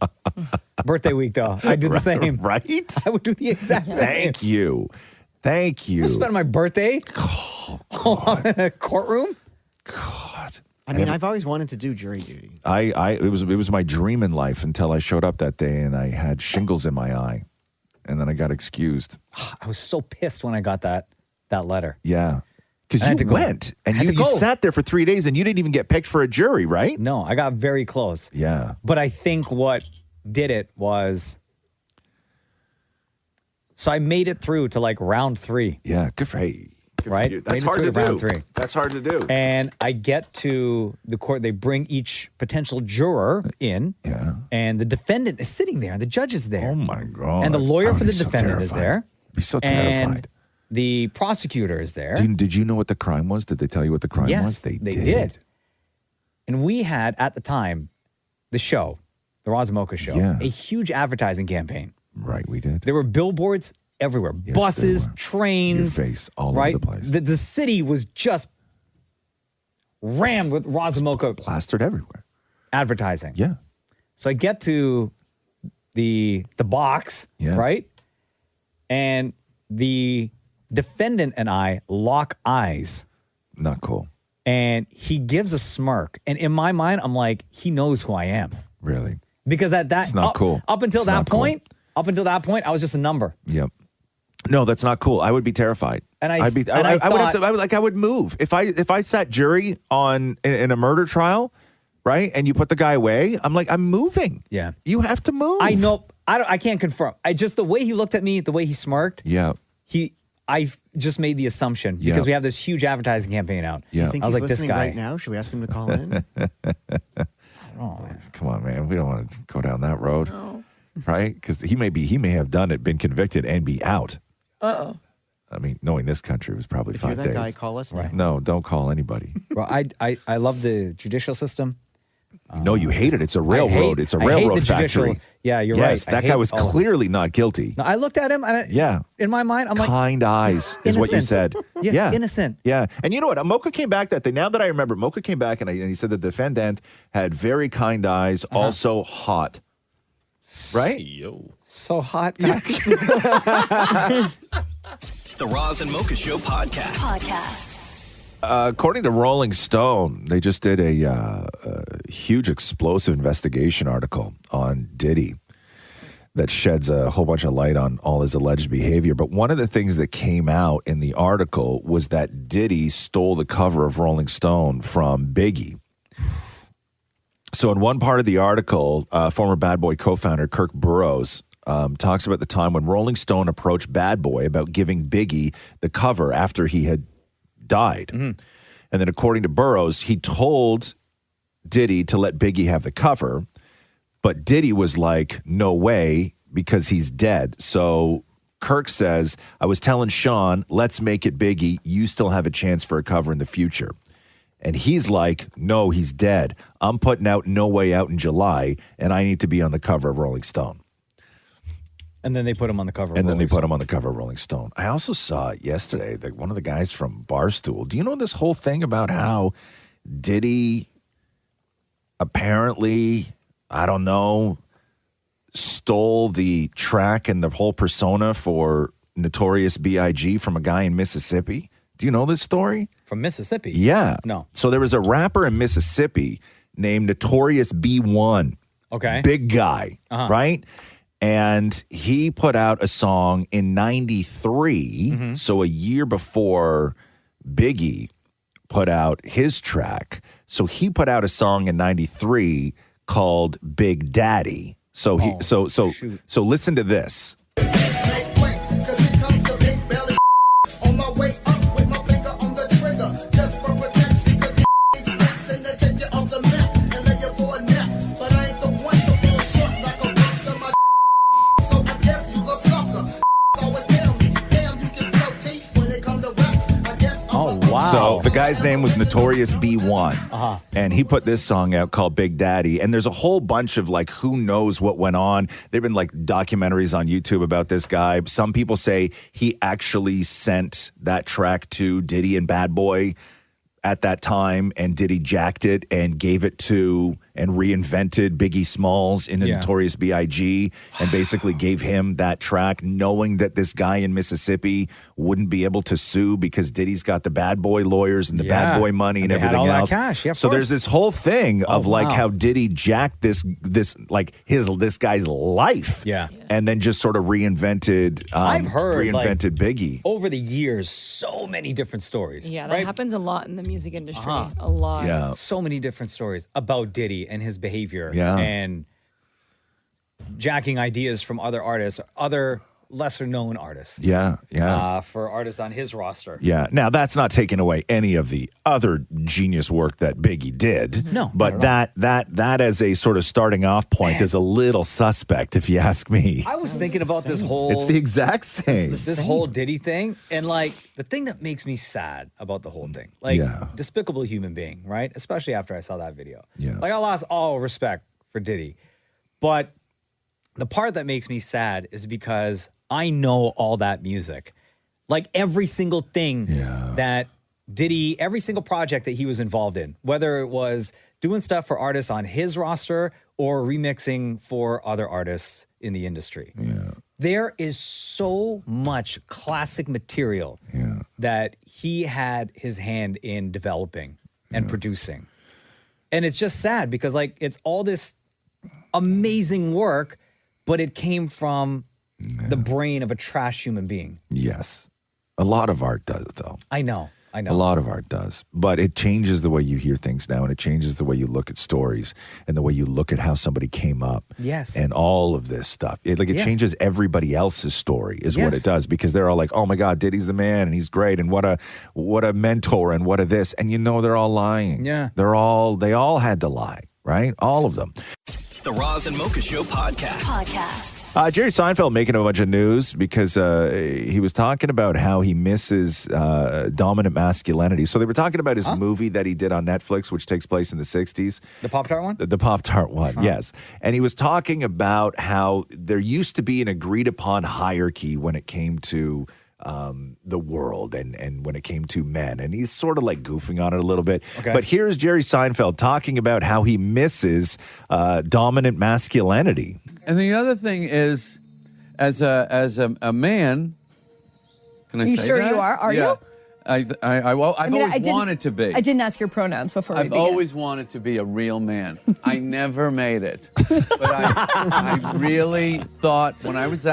S10: birthday week though, I do the same.
S8: Right?
S10: I would do the exact same.
S8: Thank you. Thank you.
S10: I spent my birthday in a courtroom.
S6: I mean, I've always wanted to do jury duty.
S8: It was my dream in life until I showed up that day and I had shingles in my eye, and then I got excused.
S10: I was so pissed when I got that letter.
S8: Yeah, because
S10: I had to
S8: you
S10: go.
S8: went and
S10: I had
S8: you
S10: to go.
S8: sat there for 3 days and you didn't even get picked for a jury, right?
S10: No, I got very close.
S8: Yeah,
S10: but I think what did it was, so I made it through to like round 3.
S8: Yeah, good for you.
S10: Right?
S8: That's
S10: Made it
S8: hard
S10: through
S8: to
S10: round
S8: do.
S10: 3.
S8: That's hard to do.
S10: And I get to the court. They bring each potential juror in.
S8: Yeah.
S10: And the defendant is sitting there. And the judge is there.
S8: Oh, my God.
S10: And the lawyer
S8: I would
S10: for the
S8: be so
S10: defendant is
S8: terrified.
S10: there.
S8: Be so
S10: And
S8: terrified.
S10: the prosecutor is there.
S8: Did you know what the crime was? Did they tell you what the crime
S10: yes,
S8: was? They
S10: did. And we had, at the time, the show, the Roz and Mocha Show,
S8: Yeah.
S10: a huge advertising campaign.
S8: Right, we did.
S10: There were billboards everywhere,
S8: Yes,
S10: buses,
S8: there were.
S10: trains.
S8: Your face all
S10: right?
S8: over the place.
S10: The city was just rammed with Roz and Mocha.
S8: Plastered everywhere.
S10: Advertising.
S8: Yeah.
S10: So I get to the box, right? And the defendant and I lock eyes.
S8: Not cool.
S10: And he gives a smirk. And in my mind, I'm like, he knows who I am.
S8: Really?
S10: Because at that
S8: It's not cool.
S10: Up until
S8: It's
S10: that
S8: not cool.
S10: point, I was just a number.
S8: Yep. No, that's not cool. I would be terrified.
S10: And I
S8: would have to. I would move if I sat jury on in a murder trial, right? And you put the guy away. I'm like, I'm moving.
S10: Yeah.
S8: You have to move.
S10: I know. I can't confirm. I just, the way he looked at me, the way he smirked.
S8: Yeah.
S10: I just made the assumption
S8: Yeah.
S10: because we have this huge advertising campaign out.
S6: Do you think
S10: I was
S6: he's
S10: like, this
S6: listening
S10: guy.
S6: right now? Should we ask him to call in?
S8: Come on, man. We don't want to go down that road, right? Because he may have done it, been convicted, and be out.
S9: Uh-oh.
S8: I mean, knowing this country was probably
S6: If
S8: 5
S6: you're that
S8: days.
S6: guy, call us now.
S8: No, don't call anybody.
S10: Well, I love the judicial system.
S8: No, you hate it. It's a railroad. It's a
S10: I hate
S8: railroad
S10: the judicial-
S8: factory.
S10: Yeah, you're
S8: yes,
S10: right. I
S8: that guy
S10: hate
S8: was
S10: all of it.
S8: clearly not guilty.
S10: No, I looked at him and
S8: Yeah.
S10: in my mind, I'm like,
S8: Kind eyes is what you said.
S10: Innocent. Yeah, innocent.
S8: Yeah. And you know what? Mocha came back that day. Now that I remember, Mocha came back and he said the defendant had very kind eyes, also hot. Right?
S10: So hot, guys.
S1: The Roz and Mocha Show podcast.
S8: According to Rolling Stone, they just did a huge explosive investigation article on Diddy that sheds a whole bunch of light on all his alleged behavior. But one of the things that came out in the article was that Diddy stole the cover of Rolling Stone from Biggie. So in one part of the article, former Bad Boy co-founder Kirk Burrows talks about the time when Rolling Stone approached Bad Boy about giving Biggie the cover after he had died. And then according to Burrows, he told Diddy to let Biggie have the cover, but Diddy was like, no way, because he's dead. So Kirk says, I was telling Sean, let's make it Biggie. You still have a chance for a cover in the future. And he's like, no, he's dead. I'm putting out No Way Out in July, and I need to be on the cover of Rolling Stone.
S10: And then they put him on the cover of
S8: And then
S10: Rolling
S8: they put him on the cover of Rolling Stone. I also saw yesterday that one of the guys from Barstool, do you know this whole thing about how Diddy apparently, I don't know, stole the track and the whole persona for Notorious B.I.G. from a guy in Mississippi? Do you know this story?
S10: From Mississippi?
S8: Yeah.
S10: No.
S8: So there was a rapper in Mississippi named Notorious B1.
S10: Okay.
S8: Big guy, right? And he put out a song in 93, so a year before Biggie put out his track. So he put out a song in 93 called Big Daddy. So he so listen to this. So the guy's name was Notorious B1, and he put this song out called Big Daddy. And there's a whole bunch of like, who knows what went on. There've been like documentaries on YouTube about this guy. Some people say he actually sent that track to Diddy and Bad Boy at that time, and Diddy jacked it and gave it to and reinvented Biggie Smalls in the Notorious B.I.G. and basically gave him that track, knowing that this guy in Mississippi wouldn't be able to sue because Diddy's got the Bad Boy lawyers and the Bad Boy money and everything
S10: all
S8: else.
S10: That cash. Yeah,
S8: so there's this whole thing of like how Diddy jacked this guy's life, and then just sort of reinvented.
S10: I've heard
S8: reinvented Biggie
S10: over the years. So many different stories.
S9: Yeah, that happens a lot in the music industry. A lot.
S8: Yeah.
S10: So many different stories about Diddy and his behavior and jacking ideas from other artists, other lesser known artists. For artists on his roster.
S8: Yeah. Now, that's not taking away any of the other genius work that Biggie did.
S10: No.
S8: But that as a sort of starting off point is a little suspect, if you ask me.
S10: I was thinking about this whole...
S8: It's the exact same.
S10: This whole Diddy thing. And like, the thing that makes me sad about the whole thing, like, despicable human being, right? Especially after I saw that video.
S8: Yeah.
S10: Like, I lost all respect for Diddy. But the part that makes me sad is because I know all that music. Like every single thing that Diddy, every single project that he was involved in, whether it was doing stuff for artists on his roster or remixing for other artists in the industry.
S8: Yeah.
S10: There is so much classic material that he had his hand in developing and producing. And it's just sad because like it's all this amazing work, but it came from the brain of a trash human being.
S8: Yes. A lot of art does, though.
S10: I know.
S8: A lot of art does. But it changes the way you hear things now, and it changes the way you look at stories and the way you look at how somebody came up.
S10: Yes.
S8: And all of this stuff. It changes everybody else's story is what it does, because they're all like, oh my God, Diddy's the man and he's great and what a mentor and what a this. And you know they're all lying.
S10: Yeah.
S8: They all had to lie, right? All of them.
S1: The Roz and Mocha Show podcast.
S8: Jerry Seinfeld making a bunch of news because he was talking about how he misses dominant masculinity. So they were talking about his movie that he did on Netflix, which takes place in the 60s.
S10: The Pop-Tart one?
S8: The Pop-Tart one, yes. And he was talking about how there used to be an agreed-upon hierarchy when it came to the world and when it came to men. And he's sort of like goofing on it a little bit.
S10: Okay.
S8: But here's Jerry Seinfeld talking about how he misses dominant masculinity.
S2: And the other thing is, as a man, Can I
S20: You
S2: say
S20: sure
S2: that?
S20: you are? Are
S2: Yeah.
S20: you?
S2: I've always wanted to be.
S20: I didn't ask your pronouns before we
S2: I've
S20: began.
S2: always wanted to be a real man. I never made it. But I really thought when I was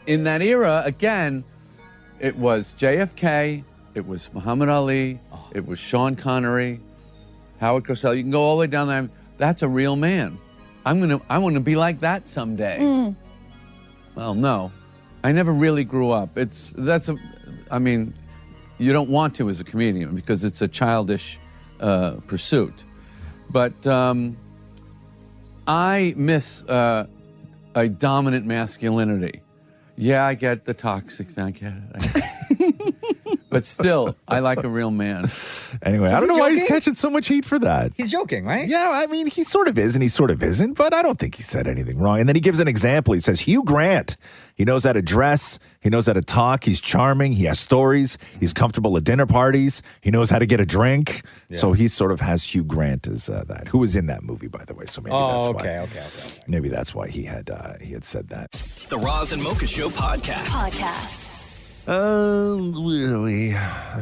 S2: in that era, again, it was JFK, it was Muhammad Ali, it was Sean Connery, Howard Cosell. You can go all the way down there. That's a real man. I want to be like that someday. Well, no. I never really grew up. You don't want to as a comedian because it's a childish pursuit. But I miss a dominant masculinity. Yeah, I get the toxic thing. I get it. But still, I like a real man.
S8: Anyway, I don't know why he's catching so much heat for that.
S10: He's joking, right?
S8: Yeah, I mean, he sort of is and he sort of isn't, but I don't think he said anything wrong. And then he gives an example. He says, Hugh Grant, he knows how to dress, he knows how to talk, he's charming, he has stories, he's comfortable at dinner parties, he knows how to get a drink.
S10: Yeah.
S8: So he sort of has Hugh Grant as that. Who was in that movie, by the way? So maybe that's why.
S10: Okay.
S8: Maybe that's why he had said that.
S1: The Roz and Mocha Show podcast.
S8: There's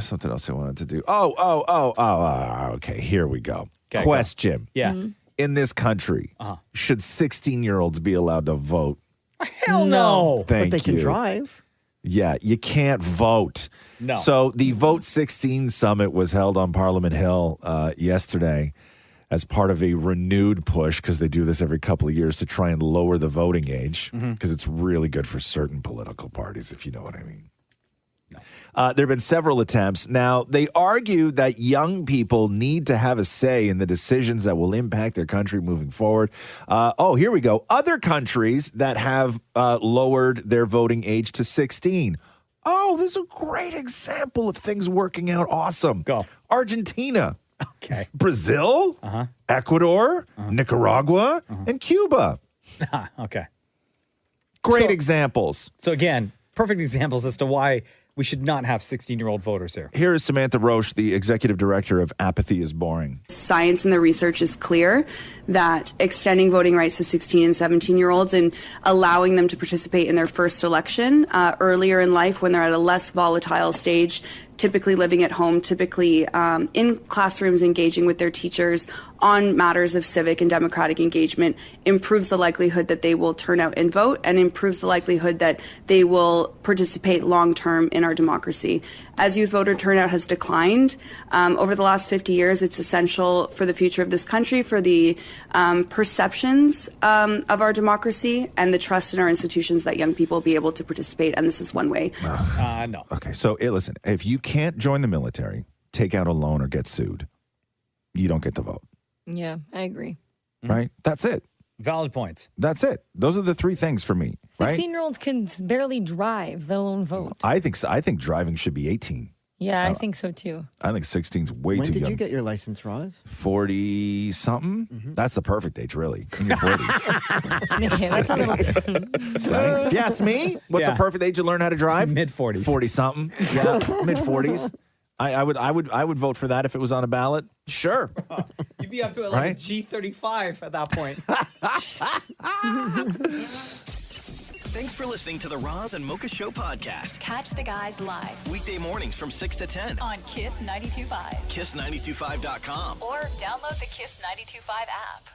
S8: something else I wanted to do. Okay, here we go.
S10: Okay,
S8: Question.
S10: go. Yeah.
S8: In this country, should 16-year-olds be allowed to vote?
S10: Hell no.
S8: Thank
S6: But they can
S8: you.
S6: drive.
S8: Yeah, you can't vote.
S10: No.
S8: So the Vote 16 Summit was held on Parliament Hill yesterday as part of a renewed push, because they do this every couple of years, to try and lower the voting age, because it's really good for certain political parties, if you know what I mean. There have been several attempts. Now, they argue that young people need to have a say in the decisions that will impact their country moving forward. Here we go. Other countries that have lowered their voting age to 16. Oh, this is a great example of things working out awesome.
S10: Go.
S8: Argentina.
S10: Okay.
S8: Brazil. Ecuador. Nicaragua. And Cuba.
S10: Okay.
S8: Great examples.
S10: So again, perfect examples as to why we should not have 16-year-old voters here.
S8: Here is Samantha Roche, the executive director of Apathy is Boring.
S21: Science and the research is clear that extending voting rights to 16 and 17-year-olds and allowing them to participate in their first election earlier in life when they're at a less volatile stage, typically living at home, typically in classrooms engaging with their teachers on matters of civic and democratic engagement, improves the likelihood that they will turn out and vote and improves the likelihood that they will participate long-term in our democracy. As youth voter turnout has declined over the last 50 years, it's essential for the future of this country, for the perceptions of our democracy and the trust in our institutions that young people be able to participate, and this is one way.
S10: No.
S8: Okay, so listen, if you can't join the military, take out a loan or get sued, you don't get to vote.
S9: Yeah, I agree.
S8: Right? That's it.
S10: Valid points.
S8: That's it. Those are the three things for me. Right?
S9: 16-year-olds can barely drive, let alone vote.
S8: I think driving should be 18.
S9: Yeah, I think so too.
S8: I think 16's way
S6: When
S8: too
S6: did
S8: young.
S6: you get your license, Roz?
S8: 40-something? That's the perfect age, really. In your 40s.
S9: Okay, that's a little...
S8: Right? If you ask me, what's the perfect age to learn how to drive?
S10: Mid-40s.
S8: 40-something. Yeah, mid-40s. I would vote for that if it was on a ballot. Sure.
S10: You'd be up to
S8: Right?
S10: a G35 at that point.
S1: Thanks for listening to the Roz and Mocha Show podcast.
S19: Catch the guys live
S1: Weekday mornings from 6 to 10.
S19: on Kiss 92.5
S1: Kiss925.com.
S19: or download the Kiss 92.5 app.